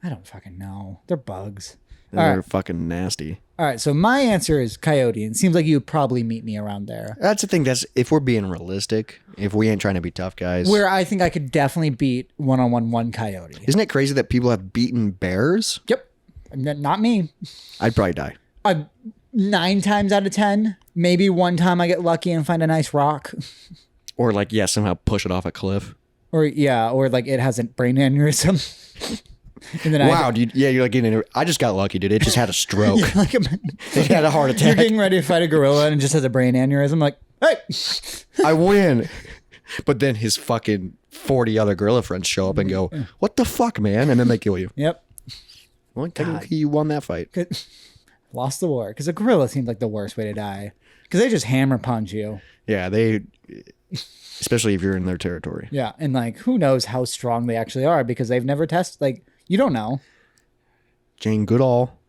I don't fucking know. They're bugs. They're fucking nasty. All right, so my answer is coyote. It seems like you would probably meet me around there. That's the thing. That's if we're being realistic, if we ain't trying to be tough guys. Where I think I could definitely beat one coyote. Isn't it crazy that people have beaten bears? Yep. Not me. I'd probably die. 9 times out of 10, maybe one time I get lucky and find a nice rock. Or like, somehow push it off a cliff. Or like it has a brain aneurysm. And then wow, dude. Yeah, you're like, I just got lucky, dude. It just had a stroke. It had a heart attack. You're getting ready to fight a gorilla and it just has a brain aneurysm. Like, hey, I win. But then his fucking 40 other gorilla friends show up and go, what the fuck, man? And then they kill you. Yep. Well, technically you won that fight. Lost the war. Because a gorilla seems like the worst way to die. Because they just hammer punch you. Yeah, especially if you're in their territory. Yeah, and like, who knows how strong they actually are because they've never tested, like, you don't know. Jane Goodall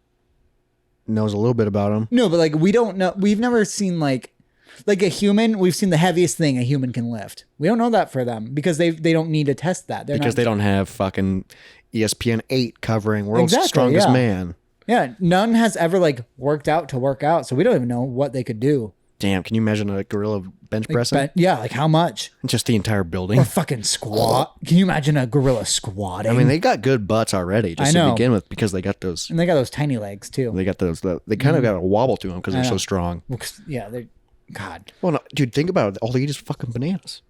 knows a little bit about them. No, but like, we don't know. We've never seen like a human. We've seen the heaviest thing a human can lift. We don't know that for them because they don't need to test that. They don't have fucking ESPN 8 covering World's Strongest Man. Yeah, none has ever like worked out to work out, so we don't even know what they could do. Damn, can you imagine a gorilla bench pressing? Like how much? Just the entire building. Or fucking squat. Can you imagine a gorilla squatting? I mean, they got good butts already just to begin with because they got those. And they got those tiny legs too. They got those. They kind of got a wobble to them because they're so strong. Well, yeah, they're. God. Well, no, dude, think about it. All they eat is fucking bananas.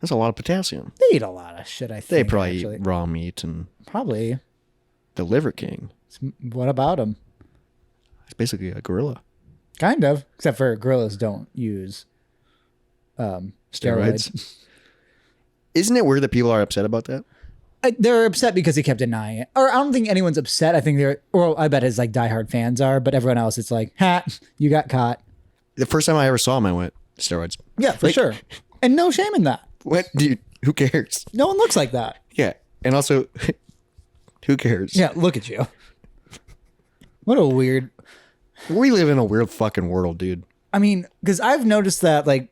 That's a lot of potassium. They eat a lot of shit, I think. They probably eat raw meat and. Probably. The Liver King. What about him? It's basically a gorilla. Kind of, except for gorillas don't use steroids. Isn't it weird that people are upset about that? They're upset because he kept denying it. Or I don't think anyone's upset. I think I bet his like diehard fans are, but everyone else, it's like, ha, you got caught. The first time I ever saw him, I went, steroids. Yeah, for sure. And no shame in that. What? Dude, who cares? No one looks like that. Yeah. And also, who cares? Yeah, look at you. What a weird... We live in a weird fucking world, dude. I mean, because I've noticed that, like,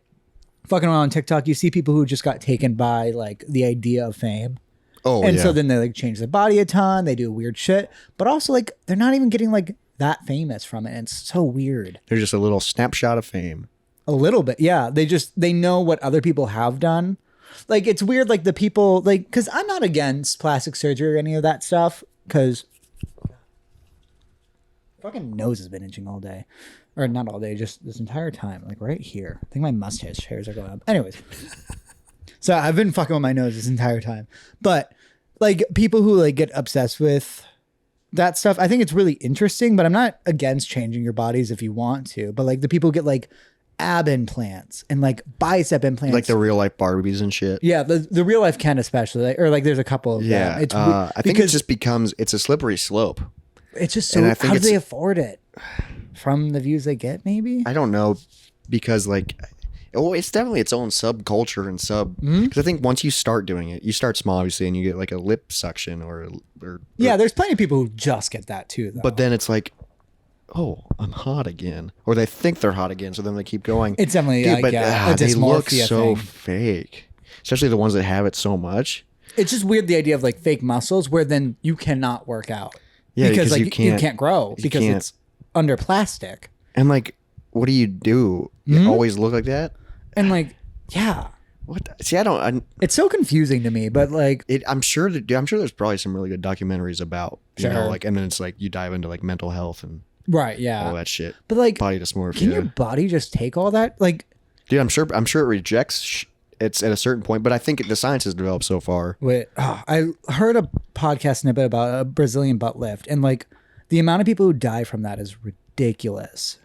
fucking around on TikTok, you see people who just got taken by, like, the idea of fame. Oh, and so then they, like, change their body a ton. They do weird shit. But also, like, they're not even getting, like, that famous from it. And it's so weird. They're just a little snapshot of fame. A little bit, yeah. They know what other people have done. Like, it's weird, like, the people, like, because I'm not against plastic surgery or any of that stuff, because... fucking nose has been itching all day, or not all day, just this entire time, like right here. I think my mustache hairs are going up. Anyways, so I've been fucking with my nose this entire time. But like people who like get obsessed with that stuff, I think it's really interesting. But I'm not against changing your bodies if you want to. But like the people who get like ab implants and like bicep implants, like the real life Barbies and shit. Yeah, the real life Ken especially, like, or like there's a couple of them. It's I think it just becomes it's a slippery slope. It's just so. How do they afford it? From the views they get, maybe? I don't know, because like, it's definitely its own subculture and because I think once you start doing it, you start small, obviously, and you get like a lip suction or yeah. There's plenty of people who just get that too, though. But then it's like, oh, I'm hot again, or they think they're hot again, so then they keep going. It's definitely they look so fake, especially the ones that have it so much. It's just weird, the idea of like fake muscles, where then you cannot work out. Yeah, because like you can't grow because it's under plastic. And like, what do? You always look like that? And like, yeah. What? See, I don't. It's so confusing to me, but like, I'm sure there's probably some really good documentaries about you know, like, and then it's like you dive into like mental health and all that shit. But like, body dysmorphia. Can your body just take all that? Like, dude, I'm sure it rejects. It's at a certain point, but I think the science has developed so far. Wait, I heard a podcast snippet about a Brazilian butt lift, and like the amount of people who die from that is ridiculous.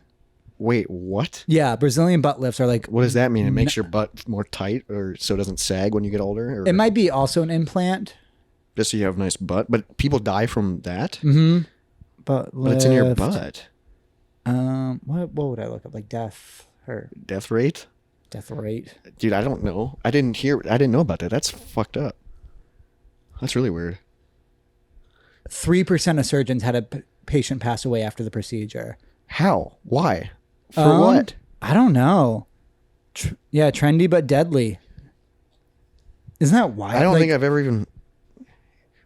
Wait, what? Yeah, Brazilian butt lifts are like. What does that mean? It makes your butt more tight, or so it doesn't sag when you get older? Or? It might be also an implant. Just so you have a nice butt, but people die from that. Mm-hmm. But it's in your butt. What would I look up? Like death rate. Death rate. Dude, I don't know. I didn't know about that. That's fucked up. That's really weird. 3% of surgeons had a patient pass away after the procedure. How? Why? For what? I don't know. Trendy but deadly. Isn't that wild? I don't think I've ever even.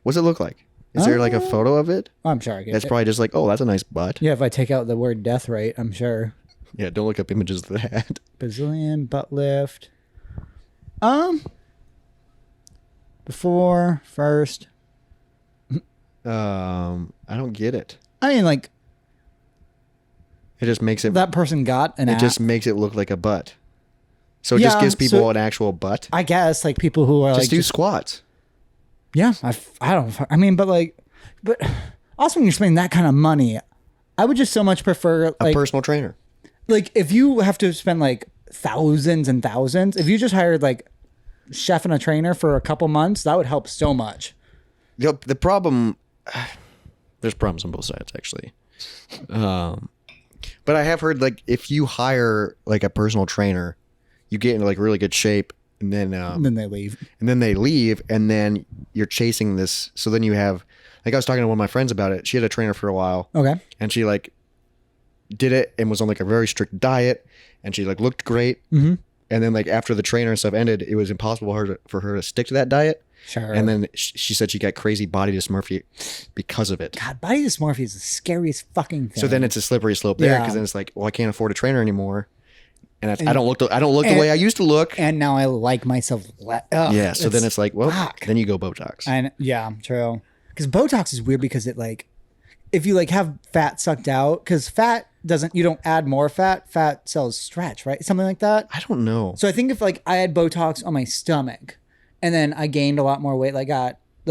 What's it look like? Is there like a photo of it? I'm sure I get That's it. probably just like, oh, that's a nice butt. Yeah, if I take out the word death rate, I'm sure. Yeah, don't look up images of that. Brazilian butt lift. Before, first. I don't get it. I mean, like, It just makes it. that person got an It app. just makes it look like a butt. So it just Yeah, gives people so- an actual butt. I guess, like, people who are Just like. do squats. Yeah, I mean, but also when you're spending that kind of money, I would just so much prefer, A like, personal trainer. like if you have to spend like thousands and thousands, if you just hired like chef and a trainer for a couple months, that would help so much. The problem, there's problems on both sides actually. But I have heard like if you hire like a personal trainer, you get into like really good shape, and then they leave. and then you're chasing this. So then you have, like I was talking to one of my friends about it. She had a trainer for a while. Okay. And she like did it and was on like a very strict diet, and she like looked great. Mm-hmm. And then like after the trainer and stuff ended, it was impossible for her to stick to that diet. Sure. And then she said she got crazy body dysmorphia because of it. God, body dysmorphia is the scariest fucking thing. So then it's a slippery slope there, Yeah. because then it's like, well, I can't afford a trainer anymore, and I don't look the way I used to look. and now I like myself. Yeah. So then it's like, well, fuck. then you go Botox. And yeah, true. Because Botox is weird because it like, if you like have fat sucked out, because fat you don't add more fat. Fat cells stretch, right? Something like that. I don't know. So I think if like I had Botox on my stomach, and then I gained a lot more weight,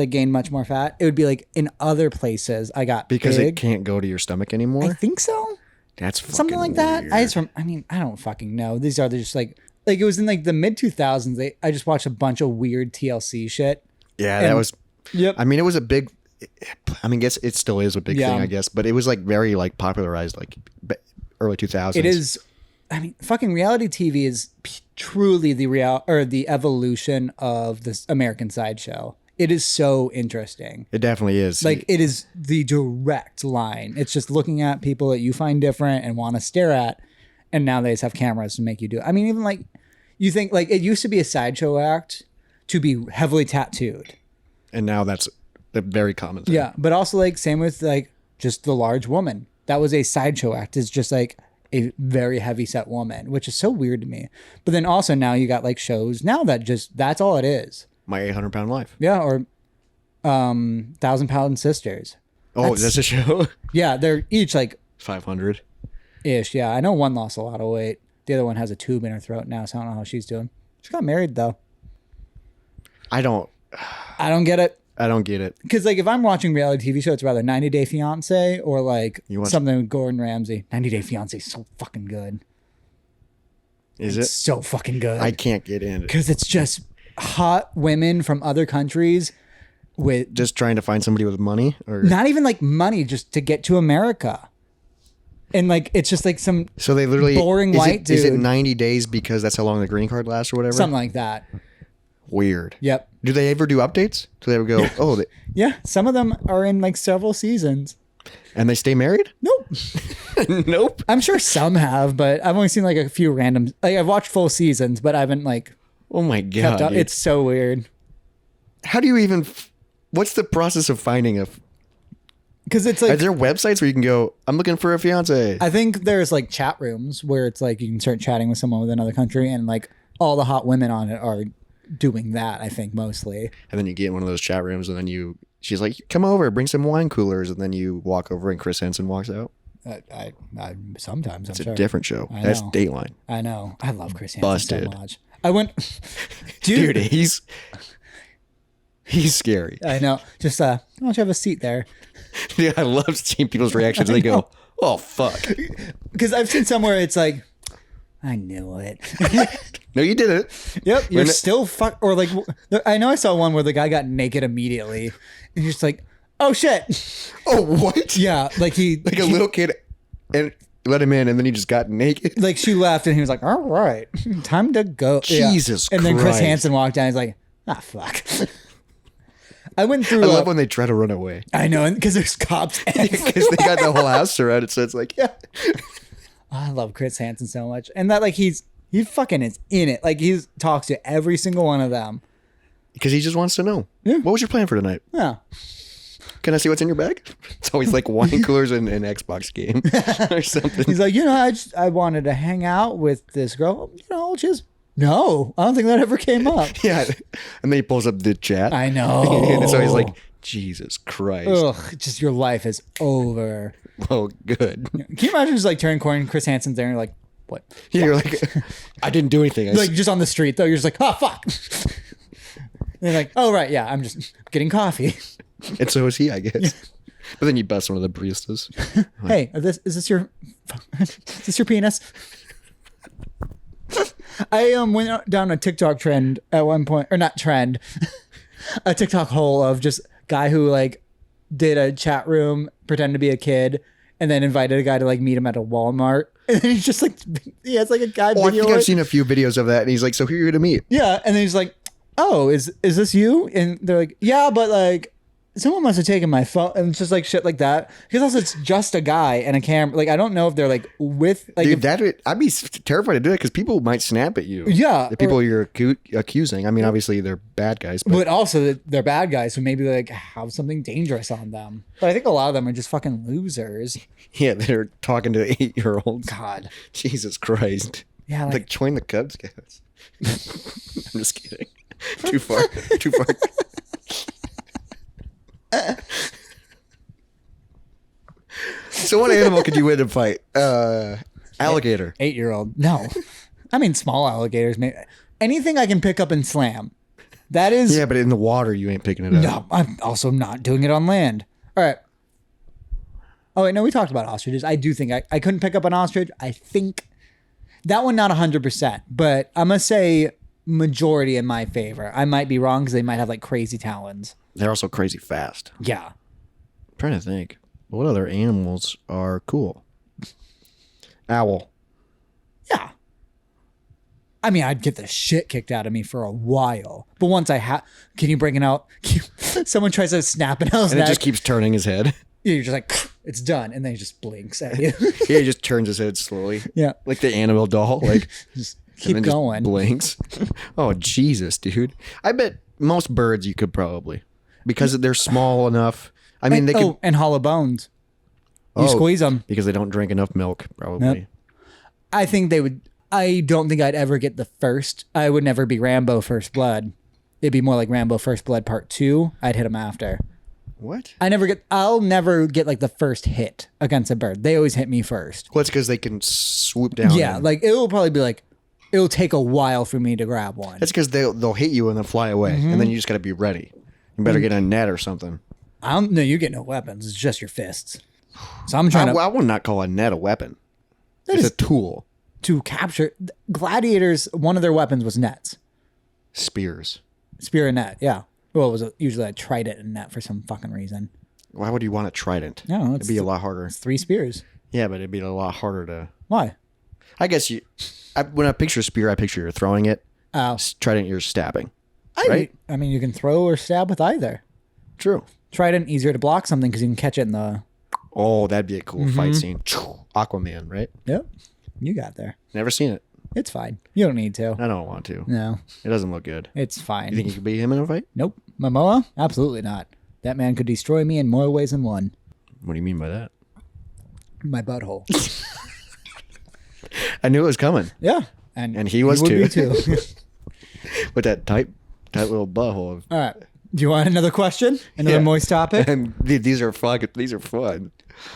gained much more fat, it would be like in other places I got Because big. it can't go to your stomach anymore. I think so. That's fucking Something like that. weird. I don't fucking know. These are just like it was in like the mid 2000s. I just watched a bunch of weird TLC shit. Yeah, that and- was. Yep. I mean, it was a big. I mean, guess it still is a big Yeah. thing, I guess. But it was like very like popularized like early 2000s. It is. I mean, fucking reality TV is truly the evolution of this American sideshow. It is so interesting. It definitely is. Like it is the direct line. It's just looking at people that you find different and want to stare at, and now they just have cameras to make you do it. I mean, even like you think like it used to be a sideshow act to be heavily tattooed. And now that's the very common thing. Yeah, but also like same with like just the large woman. That was a sideshow act. It's just like a very heavy set woman, which is so weird to me. But then also now you got like shows now that just that's all it is. My 800-pound life. Yeah, or 1,000-pound sisters. Oh, that's a show. Yeah, they're each like 500. ish. Yeah, I know one lost a lot of weight. The other one has a tube in her throat now, so I don't know how she's doing. She got married though. I don't get it. I don't get it. Because like if I'm watching reality TV show, it's rather 90 Day Fiance or like You watch- something with Gordon Ramsay. 90 Day Fiance is so fucking good. Is It's it? so fucking good. I can't get in. Because it's just hot women from other countries with Just trying to find somebody with money, or not even like money, just to get to America. And like it's just like some so they literally boring is white Is it dude. 90 days because that's how long the green card lasts or whatever? something like that. Weird. Yep. Do they ever do updates? Do they ever go, oh, Yeah. Some of them are in like several seasons. and they stay married? Nope. Nope. I'm sure some have, but I've only seen like a few random. Like I've watched full seasons, but I haven't like Oh my kept god. up. Dude. It's so weird. How do you even? What's the process of finding a? Because it's Are like there websites where you can go? I'm looking for a fiance. I think there's like chat rooms where it's like you can start chatting with someone with another country, and like all the hot women on it are doing that. I think mostly. And then you get in one of those chat rooms, and then she's like, "Come over, bring some wine coolers," and then you walk over, and Chris Hansen walks out. I sometimes It's I'm sure. a different show. I That's know. Dateline. I know. I love Chris Hansen Busted. so much. I went, Dude, he's scary. I know. Just why don't you have a seat there? Dude, I love seeing people's reactions. They go, "Oh fuck." Because I've seen somewhere it's like, I knew it. No, you did it. Yep, you're When it- still fuck. Or like, I know I saw one where the guy got naked immediately, and you're just like, oh shit. Oh, what? Yeah, like Like a little kid, and let him in, and then he just got naked. like she left, and he was like, all right, time to go. Yeah. Jesus And then Chris Christ. Hansen walked down. He's like, ah, fuck. I went through. I love when they try to run away I know, because there's cops. because they got the whole house surrounded. So it's like, yeah. I love Chris Hansen so much, and that like he fucking is in it. Like he talks to every single one of them. Because he just wants to know. Yeah. What was your plan for tonight? Yeah. Can I see what's in your bag? It's always like wine coolers and an Xbox game or something. He's like, I wanted to hang out with this girl. Just no. I don't think that ever came up. Yeah. And then he pulls up the chat. I know. And so he's like, Jesus Christ. Ugh, just your life is over. Well, good. Can you imagine just like turning corner and Chris Hansen's there and you're like, what? Yeah, you're like, I didn't do anything. Like just on the street though, you're just like, oh fuck. And you're like, oh right, yeah, I'm just getting coffee. And so is he, I guess. Yeah. But then you bust one of the baristas. Hey, is this your penis? I went down a TikTok trend at one point, or not trend, a TikTok hole of just guy who like did a chat room, pretend to be a kid, and then invited a guy to like meet him at a Walmart. And then he's just like, yeah, it's like a guy. Oh, I think I've seen a few videos of that, and he's like, "So who are you to meet?" Yeah, and then he's like, "Oh, is this you?" And they're like, "Yeah, but like." Someone must have taken my phone, and it's just like shit like that. Because also it's just a guy and a camera. Like I don't know if they're like with like. Dude, I'd be terrified to do it because people might snap at you. Yeah, the people you're accusing. I mean, obviously they're bad guys, but also they're bad guys who maybe like have something dangerous on them. But I think a lot of them are just fucking losers. Yeah, they're talking to 8-year-olds. God, Jesus Christ. Yeah, like join the Cub Scouts. I'm just kidding. Too far. So what animal could you win in a fight? Alligator. 8-year-old. No. I mean small alligators. Maybe. Anything I can pick up and slam. That is... Yeah, but in the water you ain't picking it up. No, I'm also not doing it on land. All right. Oh, wait, no, we talked about ostriches. I do think I couldn't pick up an ostrich. I think... That one, not 100%. But I'm going to say majority in my favor. I might be wrong because they might have like crazy talons. They're also crazy fast. Yeah. I'm trying to think. What other animals are cool? Owl. Yeah. I mean, I'd get the shit kicked out of me for a while. But once I have... Can you bring it out? Someone tries to snap an owl's neck. And it just keeps turning his head. Yeah, you're just like, it's done. And then he just blinks at you. Yeah, he just turns his head slowly. Yeah. Like the Annabelle doll. Like just keep going. Just blinks. Oh, Jesus, dude. I bet most birds you could probably... Because they're small enough. I mean, they could... and hollow bones. You squeeze them. Because they don't drink enough milk, probably. Yep. I think they would... I don't think I'd ever get the first. I would never be Rambo First Blood. It'd be more like Rambo First Blood Part 2. I'd hit them after. What? I'll never get like the first hit against a bird. They always hit me first. Well, it's because they can swoop down. Yeah, like it will probably be like... It'll take a while for me to grab one. That's because they'll hit you and then fly away. And then you just got to be ready. You better get a net or something. I don't know. You get no weapons. It's just your fists. So I'm trying I would not call a net a weapon. It's a tool. To capture gladiators, one of their weapons was nets. Spears. Spear and net, yeah. Well, it was usually a trident and net for some fucking reason. Why would you want a trident? No, it'd be a lot harder. It's 3 spears. Yeah, but it'd be a lot harder to... Why? I guess when I picture a spear, I picture you're throwing it. Oh. Trident, you're stabbing. Right? I mean, you can throw or stab with either. True. Trident, easier to block something because you can catch it in the... Oh, that'd be a cool fight scene. Aquaman, right? Yep. You got there. Never seen it. It's fine. You don't need to. I don't want to. No. It doesn't look good. It's fine. You think you could beat him in a fight? Nope. Momoa? Absolutely not. That man could destroy me in more ways than one. What do you mean by that? My butthole. I knew it was coming. Yeah. And he was too. Would be too. With that tight little butthole. All right. Do you want another question? Another moist topic? And these are fun.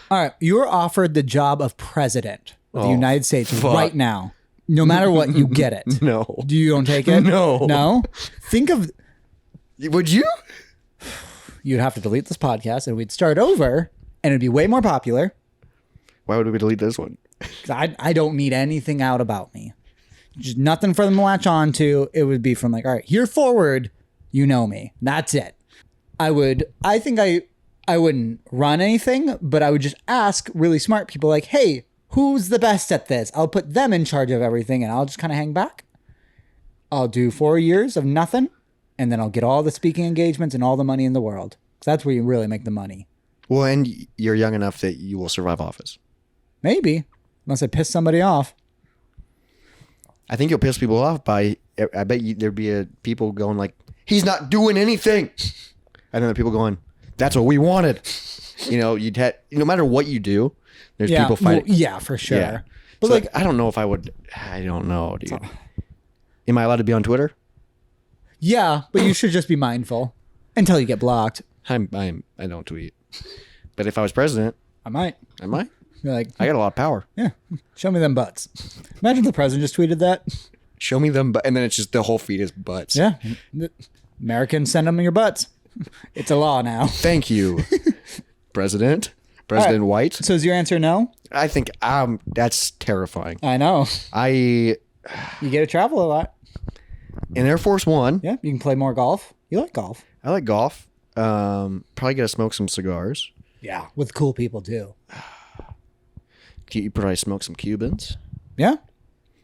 All right. You are offered the job of president of the United States right now. No matter what, you get it. No. You don't take it? No. No? Think of... Would you? You'd have to delete this podcast and we'd start over and it'd be way more popular. Why would we delete this one? I don't need anything out about me. Just nothing for them to latch on to. It would be from like, all right, here forward, you know me. That's it. I think I wouldn't run anything, but I would just ask really smart people like, hey, who's the best at this? I'll put them in charge of everything and I'll just kind of hang back. I'll do 4 years of nothing and then I'll get all the speaking engagements and all the money in the world. So that's where you really make the money. Well, and you're young enough that you will survive office. Maybe. Unless I piss somebody off. I think you'll piss people off by, I bet there'd be people going like, He's not doing anything. And then the people going, that's what we wanted. You know, no matter what you do, there's people fighting. Well, yeah, for sure. Yeah. But So, like, I don't know if I would. I don't know, dude. Am I allowed to be on Twitter? yeah, but you should just be mindful until you get blocked. I don't tweet. But if I was president, I might. I might. You're like, I got a lot of power. yeah, show me them butts. Imagine the president just tweeted that. Show me them, and then it's just the whole feed is butts. Yeah. Americans, send them your butts. It's a law now. Thank you, President White. So is your answer no? I think that's terrifying. I know. You get to travel a lot. in Air Force One. Yeah, you can play more golf. You like golf. I like golf. Probably gotta smoke some cigars. Yeah, with cool people too. You probably smoke some Cubans. Yeah?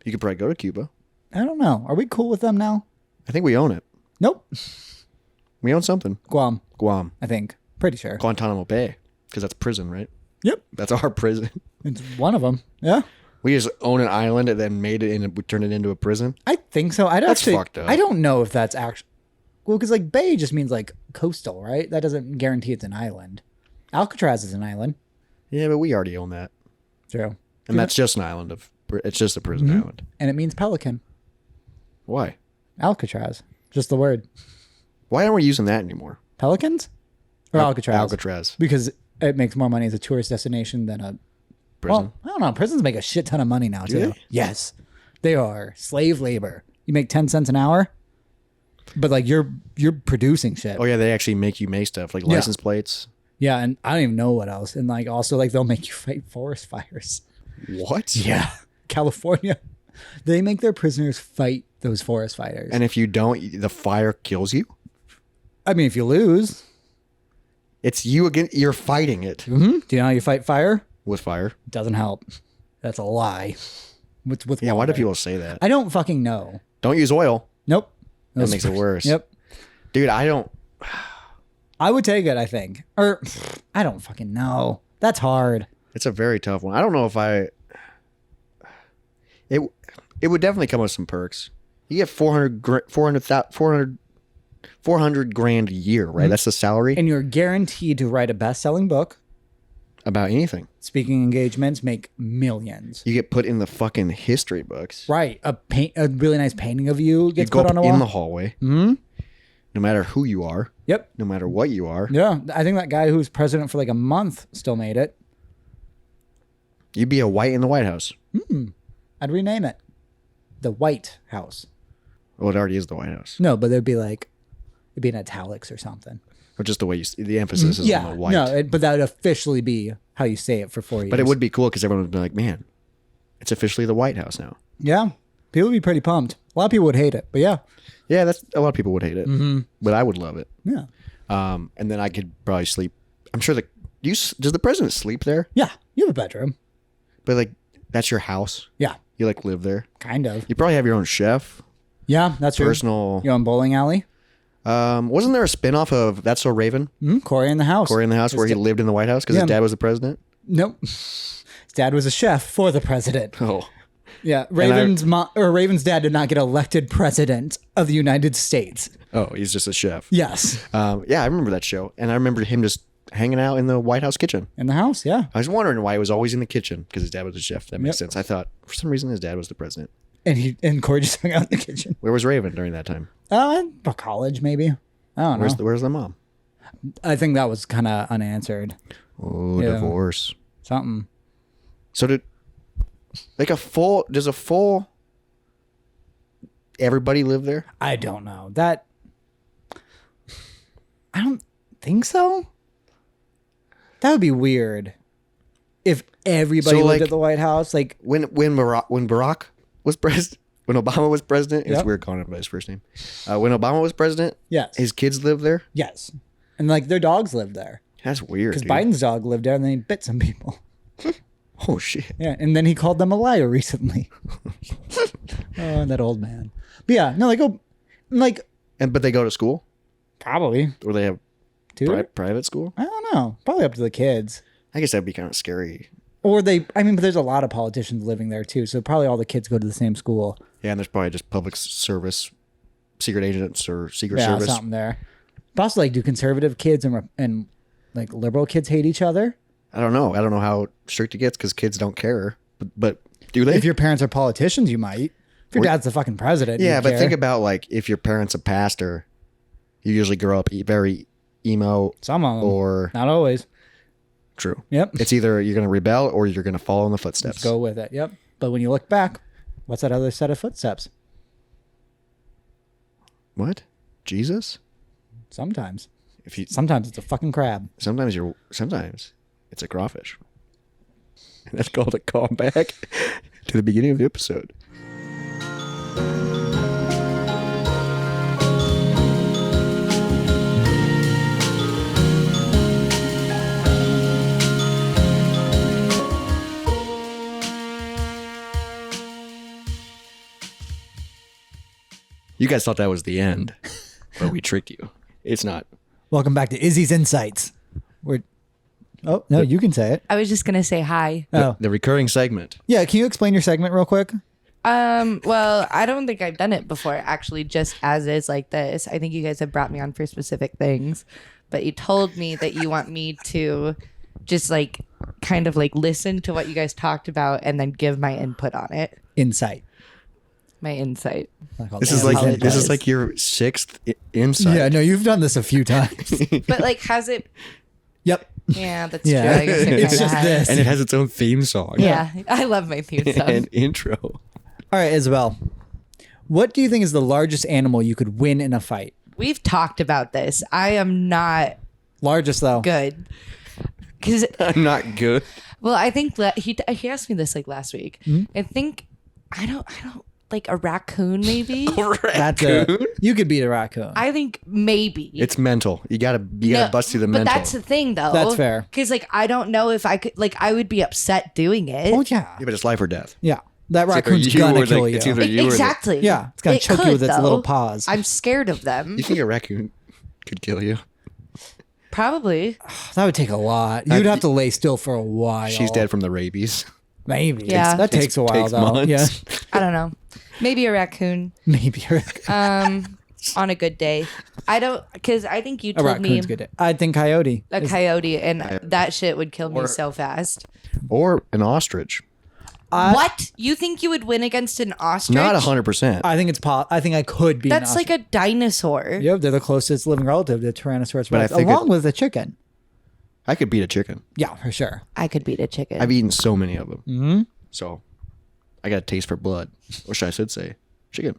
You could probably go to Cuba. I don't know. Are we cool with them now? I think we own it. Nope. We own something. Guam, Guam. I think. Pretty sure. Guantanamo Bay. Because that's prison, right? Yep. That's our prison. It's one of them. Yeah. We just own an island and then made it and we turned it into a prison. I think so. That's fucked up. I don't know if that's actually... Well, because like bay just means like coastal, right? That doesn't guarantee it's an island. Alcatraz is an island. Yeah, but we already own that. True. And that's just an island of... It's just a prison island. And it means pelican. Why? Alcatraz. Just the word. Why aren't we using that anymore? Pelicans? Or Alcatraz? Alcatraz. Because it makes more money as a tourist destination than a... Prison. Well, I don't know. Prisons make a shit ton of money now, too. they? Yes. They are slave labor. You make 10 cents an hour, but like you're producing shit. Oh, yeah, they actually make you make stuff, like license plates. Yeah, and I don't even know what else. And like also like they'll make you fight forest fires. What? Yeah. California. They make their prisoners fight those forest fires. And if you don't, the fire kills you? I mean, if you lose. It's you again. You're fighting it. Mm-hmm. Do you know how you fight fire? With fire. It doesn't help. That's a lie. With Yeah, why water. do people say that? I don't fucking know. Don't use oil. Nope. That makes it worse. Yep. Dude, I don't... I would take it, I think. Or, I don't fucking know. That's hard. It's a very tough one. I don't know if I... It would definitely come with some perks. You get 400 grand a year, right? That's the salary? And you're guaranteed to write a best-selling book. About anything. Speaking engagements make millions. You get put in the fucking history books. Right. A really nice painting of you gets go put on a up wall. in the hallway. Mm-hmm. No matter who you are. Yep. No matter what you are. Yeah. I think that guy who was president for like a month still made it. You'd be a white in the White House. I'd rename it the White House. Well, it already is the White House. No, but it'd be in italics or something. Or just the way the emphasis is on the white. No, but that would officially be how you say it for 4 years. But it would be cool because everyone would be like, man, it's officially the White House now. Yeah. People would be pretty pumped. A lot of people would hate it, but yeah. Yeah, a lot of people would hate it. Mm-hmm. But I would love it. Yeah. And then I could probably sleep. I'm sure does the president sleep there? Yeah. You have a bedroom. But like, that's your house? Yeah. You like live there? Kind of. You probably have your own chef. Yeah, that's true. Personal. Your own bowling alley. Wasn't there a spinoff of That's So Raven? Corey in the House. Corey in the House, where he lived in the White House because his dad was the president? Nope. His dad was a chef for the president. Oh. Yeah, Raven's dad did not get elected president of the United States. Oh, he's just a chef. Yes. Yeah, I remember that show. And I remember him just hanging out in the White House kitchen. In the house, yeah. I was wondering why he was always in the kitchen because his dad was a chef. That makes sense. I thought for some reason his dad was the president. And Corey just hung out in the kitchen. Where was Raven during that time? College maybe. I don't know. Where's the mom? I think that was kind of unanswered. Oh, yeah. Divorce. Something. So does a full everybody live there? I don't know. I don't think so. That would be weird. If everybody lived at the White House, like when Barack was president, when Obama was president, it's Yep. weird calling him by his first name. When Obama was president, yes, his kids lived there. yes, and like their dogs lived there That's weird. because Dude. Biden's dog lived there, and then he bit some people. Oh shit. Yeah, and then he called them a liar recently. Oh, that old man. But yeah, no, But they go to school, probably or they have private school. I don't know. Probably up to the kids. I guess that'd be kind of scary. Or but there's a lot of politicians living there too, so probably all the kids go to the same school. Yeah, and there's probably just public service secret agents or secret Yeah, service. something there. But also, like, do conservative kids and like liberal kids hate each other? I don't know. I don't know how strict it gets because kids don't care. But do they? If your parents are politicians, you might. If your dad's the fucking president, yeah, you'd but care. think about like if your parents a pastor, you usually grow up very emo. Some of them, or not always. True. Yep. It's either you're going to rebel or you're going to follow in the footsteps. Let's go with it. Yep. But when you look back, what's that other set of footsteps? What? Jesus? Sometimes. Sometimes it's a fucking crab. Sometimes it's a crawfish. That's called a callback to the beginning of the episode. You guys thought that was the end, but we tricked you. It's not. Welcome back to Izzys Insights. You can say it. I was just gonna say hi. The recurring segment. Yeah, can you explain your segment real quick? Well, I don't think I've done it before, actually, just as is like this. I think you guys have brought me on for specific things, but you told me that you want me to just like kind of like listen to what you guys talked about and then give my input on it. Insight. My insight. This is like your sixth insight. Yeah, no, you've done this a few times. But like, has it? Yep. Yeah, that's Yeah. true. I guess it It's kinda just has. this. And it has its own theme song. Yeah, I love my theme song. And intro. All right, Isabel. What do you think is the largest animal you could win in a fight? We've talked about this. I am not Largest, though. good. Because I'm not good. well, I think he asked me this like last week. I don't like a raccoon maybe. You could beat a raccoon. I think maybe It's mental. You gotta bust through the but mental. that's the thing though. That's fair. Because like I don't know if I could like I would be upset doing it. Oh, yeah. Yeah, but it's life or death. Yeah. That either raccoon's you gonna or the- kill you. it's either you or the- Exactly. Yeah, it's gonna It choke you could, with its though. little paws. I'm scared of them. You think a raccoon could kill you? Probably. That would take a lot. You'd have to lay still for a while. She's dead from the rabies. Maybe. Yeah. That takes a while, takes though. months. Yeah. I don't know. Maybe a raccoon. Maybe a raccoon. On a good day. I don't because I think you A told me raccoon's good. I think coyote. a coyote and that shit would kill me so fast. Or an ostrich. What? You think you would win against an ostrich? Not 100%. I think it's I think I could be. That's like a dinosaur. Yep, they're the closest living relative to Tyrannosaurus But I Rex, think along with the chicken. I could beat a chicken. Yeah, for sure. I could beat a chicken. I've eaten so many of them. Mm-hmm. So I got a taste for blood. Or should I should say chicken.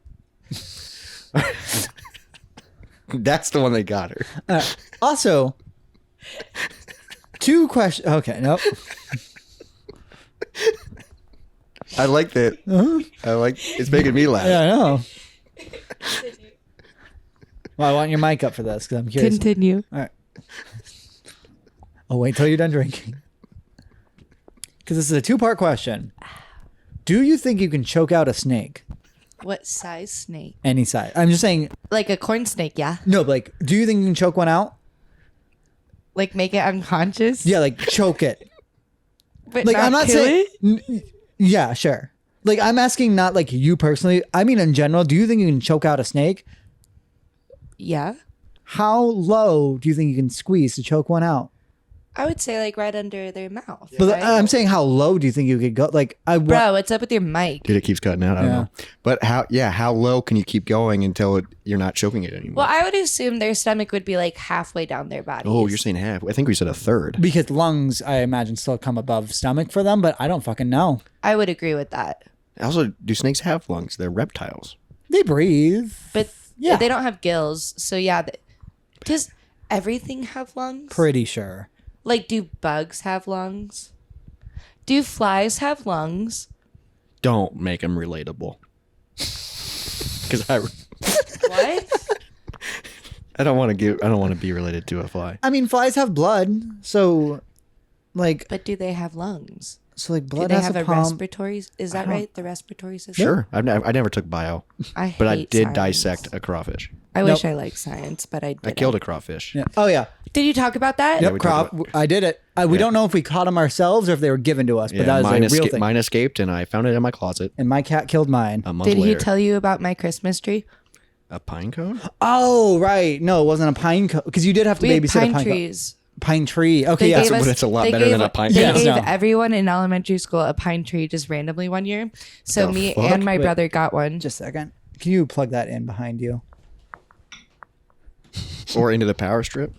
That's the one that got her. Also, 2 questions. Okay, nope. I like that. It's making me laugh. Yeah, I know. Well, I want your mic up for this because I'm curious. Continue. All right. I'll wait till you're done drinking. Because this is a 2-part question. Do you think you can choke out a snake? What size snake? Any size. I'm just saying. Like a corn snake, yeah. No, but like, do you think you can choke one out? Like make it unconscious? Yeah, like choke it. But Like, I'm not kill saying. it? Yeah, sure. Like, I'm asking not like you personally. I mean, in general, do you think you can choke out a snake? Yeah. How low do you think you can squeeze to choke one out? I would say like right under their mouth. But right? I'm saying, how low do you think you could go? Like, Bro, what's up with your mic? Dude, it keeps cutting out. I don't Yeah. know. But how low can you keep going until you're not choking it anymore? Well, I would assume their stomach would be like halfway down their body. Oh, you're saying half. I think we said a third. Because lungs, I imagine, still come above stomach for them, but I don't fucking know. I would agree with that. Also, do snakes have lungs? They're reptiles. They breathe. But Yeah. they don't have gills. So yeah, does everything have lungs? Pretty sure. Like, do bugs have lungs? Do flies have lungs? Don't make them relatable. Because What? I don't want to be related to a fly. I mean, flies have blood, so like, But do they have lungs? so like Do blood they has have a a pump. respiratory? Is that right? The respiratory system? Sure. I never took bio, I but I hate did science. dissect a crawfish. I wish Nope. I liked science, but I didn't. I killed a crawfish. Yeah. Oh yeah. Did you talk about that? Yep. we talked I did it. We don't know if we caught them ourselves or if they were given to us, but that was a real thing. Mine escaped, and I found it in my closet And my cat killed mine. a month Did later. he tell you about my Christmas tree? A pine cone? Oh, right. No, it wasn't a pine cone because you did have to We had babysit pine a pine trees. Pine tree. Okay, They yeah. gave us- That's a lot they better gave- than a pine They cone. Yes, gave no. everyone in elementary school a pine tree just randomly one year. So The me fuck? and my Wait. brother got one. Just a second. Can you plug that in behind you? Or into the power strip?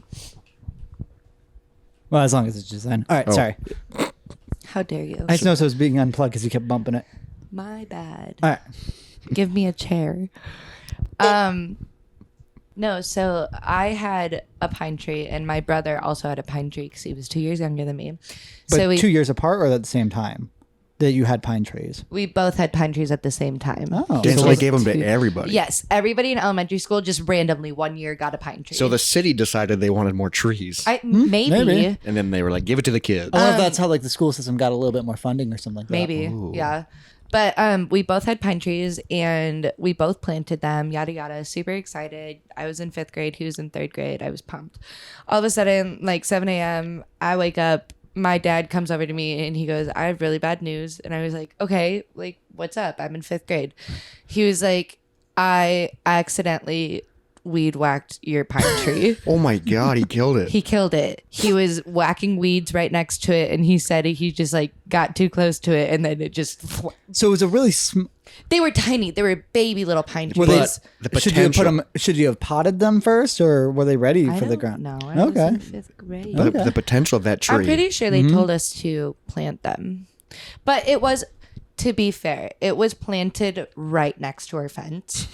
Well, as long as it's just in. All right, Oh. sorry. How dare you? I just noticed it was being unplugged because you kept bumping it. My bad. All right. Give me a chair. No, so I had a pine tree, and my brother also had a pine tree because he was 2 years younger than me. But So 2 years apart or at the same time that you had pine trees? we both had pine trees at the same time. Oh. Damn, So so like they gave them to two- everybody. Yes, everybody in elementary school just randomly one year got a pine tree. So the city decided they wanted more trees. maybe, maybe. And then they were like, give it to the kids. I wonder if that's how like the school system got a little bit more funding or something like that. maybe, Ooh. yeah. But we both had pine trees and we both planted them, yada yada. Super excited. I was in 5th grade. He was in 3rd grade. I was pumped. All of a sudden, like 7 a.m., I wake up. My dad comes over to me and he goes, I have really bad news. And I was like, okay, like, what's up? I'm in 5th grade. He was like, I accidentally weed whacked your pine tree. Oh my God, he killed it. He killed it. He was whacking weeds right next to it. And he said he just like got too close to it. And then it just, So it was a really they were tiny. They were baby little pine trees. were they the should you have put potential- them should you have potted them first or were they ready I for the don't ground? know. I was Okay. in 5th grade. But the potential of that tree. I'm pretty sure they told us to plant them. But it was, to be fair, it was planted right next to our fence.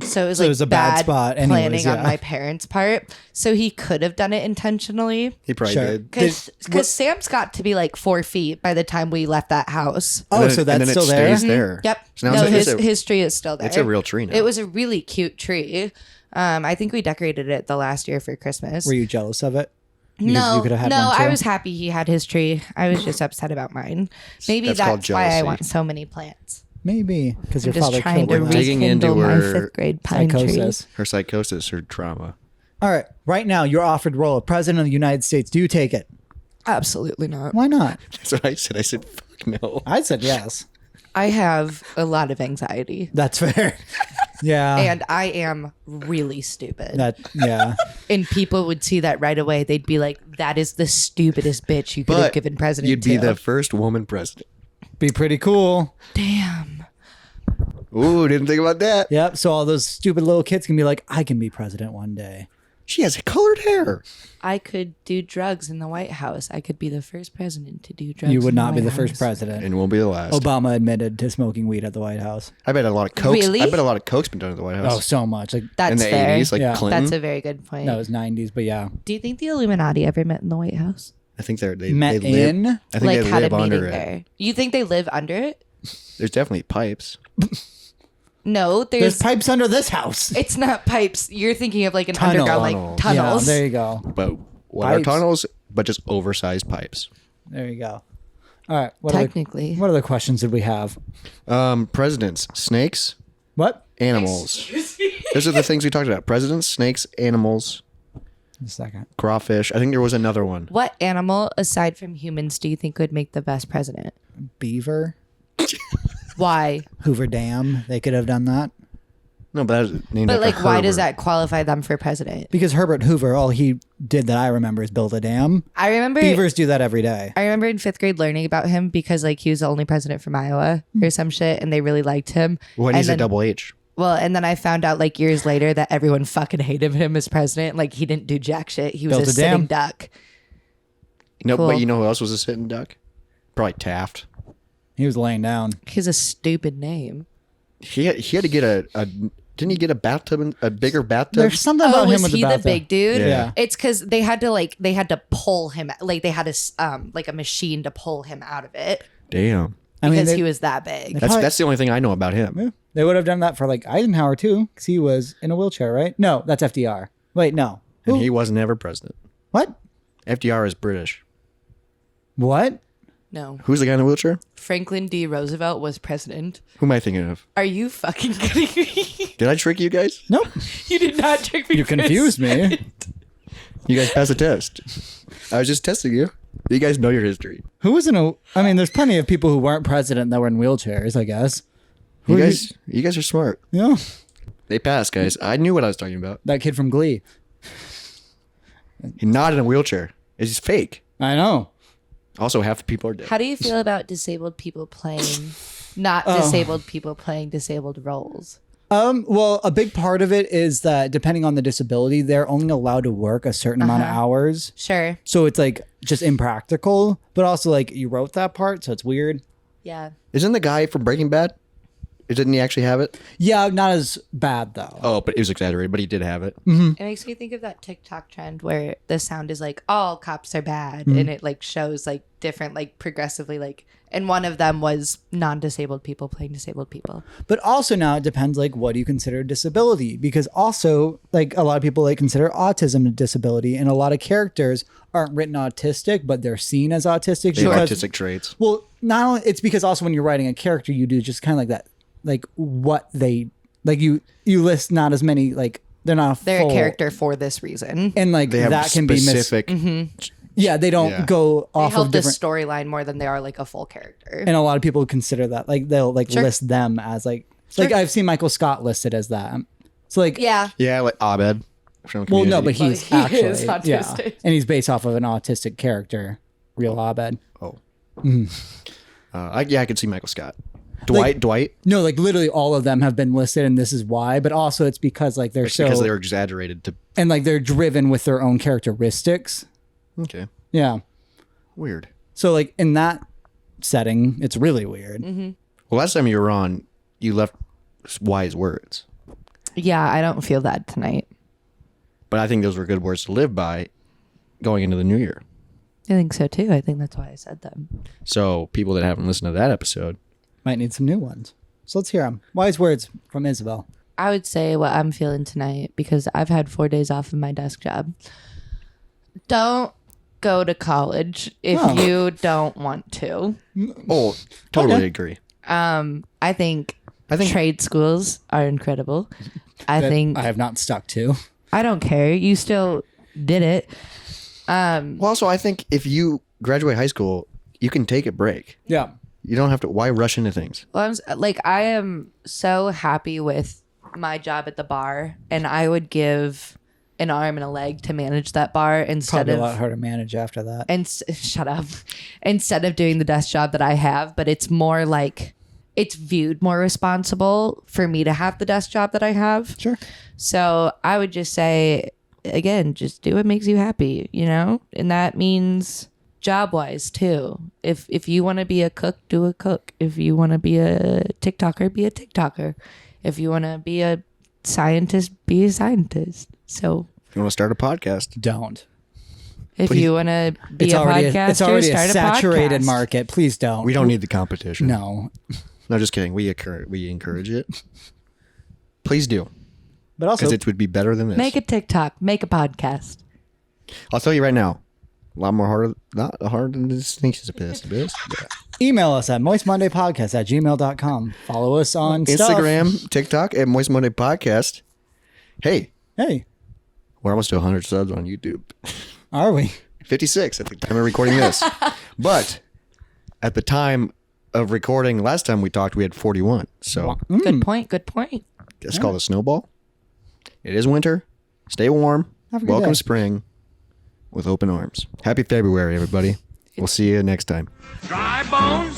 So it was So it like was a bad spot anyways, planning yeah. on my parents' part. So he could have done it intentionally. he probably Sure. did. Because Sam's got to be like 4 feet by the time we left that house. Oh, And so then that's it still there? stays there. Yep. So now No, it's a- his tree is still there. it's a real tree now. It was a really cute tree. I think we decorated it the last year for Christmas. Were you jealous of it? Because No, you could have had no, one too? I was happy he had his tree. I was just upset about mine. Maybe That's that's, called why I jealousy. want so many plants. Maybe because your I'm just father trying killed to one. Digging into rekindle my her 5th grade pine Psychosis. Her psychosis, her trauma. All right, right now you're offered the role of president of the United States. Do you take it? tree. Absolutely not. Why not? That's what I said. I said, fuck no. I said yes. I have a lot of anxiety. That's fair. Yeah. And I am really stupid. Yeah. And people would see that right away. They'd be like, that is the stupidest bitch you could have But given president you'd be to. the first woman president. Be pretty cool. Damn. Ooh, didn't think about that. Yep. So all those stupid little kids can be like, I can be president one day. She has colored hair. I could do drugs in the White House. I could be the first president to do drugs. You would in not be White the first House. president. And won't be the last. Obama admitted to smoking weed at the White House. I bet a lot of coke's. Really? I bet a lot of coke's been done at the White House. Oh, so much. Like That's in the fair. 80s, like Yeah. Clinton. That's a very good point. that was 90s, but yeah. Do you think the Illuminati ever met in the White House? I think they Met live, in? I think Like they had live a meeting under it. there. You think they live under it? There's definitely pipes. No, There's there's. pipes under this house. It's not pipes. You're thinking of like an Tunnel. underground like Tunnels. tunnels. Yeah, there you go. But what are Pipes. tunnels? But just oversized pipes. There you go. All right. Technically. What other questions did we have? Presidents, snakes, What? animals. Those are the things we talked about. Presidents, snakes, animals, A second. crawfish. I think there was another one. What animal aside from humans do you think would make the best president? Beaver. Why? Hoover Dam. They could have done that. No, but that was named But after like, why does Herbert. that qualify them for president? Because Herbert Hoover, all he did that I remember is build a dam. I remember. Beavers do that every day. I remember in 5th grade learning about him because like he was the only president from Iowa or some shit, and they really liked him. What And is a then- double H? Well, and then I found out like years later that everyone fucking hated him as president. Like he didn't do jack shit. He was Built a a dam. sitting duck. No, Cool. but you know who else was a sitting duck? Probably Taft. He was laying down. He's a stupid name. He had to get a didn't he get a bathtub, a bigger bathtub? There's something about Oh, him was with he the the bathtub. big dude? Yeah. It's because they had to pull him. Like they had a machine to pull him out of it Damn. because they, he was that big. That's the only thing I know about him. Yeah, they would have done that for like Eisenhower too, because he was in a wheelchair, right? No, that's FDR. Wait, no. And Who? he was never president. What? FDR is British. What? No, Who's the guy in the wheelchair? Franklin D. Roosevelt was president. Who am I thinking of? Are you fucking kidding me? Did I trick you guys? Nope. You did not trick me. You for a confused me. You guys passed the test. I was just testing you. You guys know your history. Who was in a? I mean, there's plenty of people who weren't president that were in wheelchairs. I guess. You guys are smart. Yeah. They passed, guys. I knew what I was talking about. That kid from Glee. He's not in a wheelchair. It's just fake. I know. Also, half the people are dead. How do you feel about disabled people playing, not disabled people playing disabled roles? Well, a big part of it is that depending on the disability, they're only allowed to work a certain amount of hours. Sure. So it's like just impractical, but also like you wrote that part, so it's weird. Yeah. Isn't the guy from Breaking Bad? Didn't he actually have it? Yeah, not as bad though. Oh, but it was exaggerated, but he did have it. It makes me think of that TikTok trend where the sound is like, all cops are bad. And it like shows like different, like progressively, like, and one of them was non-disabled people playing disabled people. But also now it depends like what do you consider disability? Because also like a lot of people like consider autism a disability, and a lot of characters aren't written autistic, but they're seen as autistic. They have autistic traits. Well, not only it's because also when you're writing a character, you do just kind of like that, like what they like you list not as many like they're a character for this reason, and like They have that can be specific. Yeah, they don't go they off help of the different. storyline more than they are like a full character. And a lot of people consider that like they'll like list them as like I've seen Michael Scott listed as that. So like Yeah. Yeah, like Abed. From well, no, Community. but he's He actually is autistic. and he's based off of an autistic character, real Abed. Oh. I could see Michael Scott. Dwight. No, like literally all of them have been listed, and this is why. But also it's because like they're so Because they're exaggerated to. and like they're driven with their own characteristics. Okay. Yeah. Weird. So like in that setting, it's really weird. Well, last time you were on, you left wise words. Yeah, I don't feel that tonight. But I think those were good words to live by going into the new year. I think so too. I think that's why I said them. So people that haven't listened to that episode. Might need some new ones. So let's hear them. Wise words from Isabel. I would say what I'm feeling tonight because I've had 4 days off of my desk job. Don't go to college if you don't want to. Oh, totally agree. I think trade schools are incredible. I think I have not stuck to. I don't care. You still did it. Well, also, I think if you graduate high school, you can take a break. Yeah. You don't have to. Why rush into things? Well, I am so happy with my job at the bar, and I would give an arm and a leg to manage that bar instead Probably of a lot harder to manage after that. and shut up. Instead of doing the desk job that I have, but it's more like it's viewed more responsible for me to have the desk job that I have. Sure. So I would just say, again, just do what makes you happy, you know? And that means job wise too. If you want to be a cook, do a cook. If you want to be a TikToker, be a TikToker. If you want to be a scientist, be a scientist. So If you want to start a podcast, Don't. if you want to be It's a already podcaster, it's already a start saturated podcast. market. Please don't. we don't need the competition. No. No, just kidding. We encourage it. Please do, But also because it would be better than this. Make a TikTok, make a podcast. I'll tell you right now, a lot more harder, not harder than this thinks it's email us at moistmondaypodcast@gmail.com. Follow us on stuff. Instagram, TikTok at Moist Monday Podcast. Hey, Hey, we're almost to 100 subs on YouTube. are we? 56 at the time of recording this. But at the time of recording last time we talked, we had 41. So Good point. Good point. it's called a snowball. It is winter. Stay warm. Have a good Welcome day. spring with open arms. Happy February, everybody. We'll see you next time. Dry bones,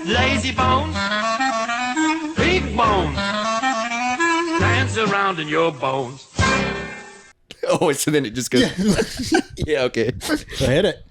lazy bones, big bones, dance around in your bones. Oh, so then it just goes. Yeah, okay. So hit it.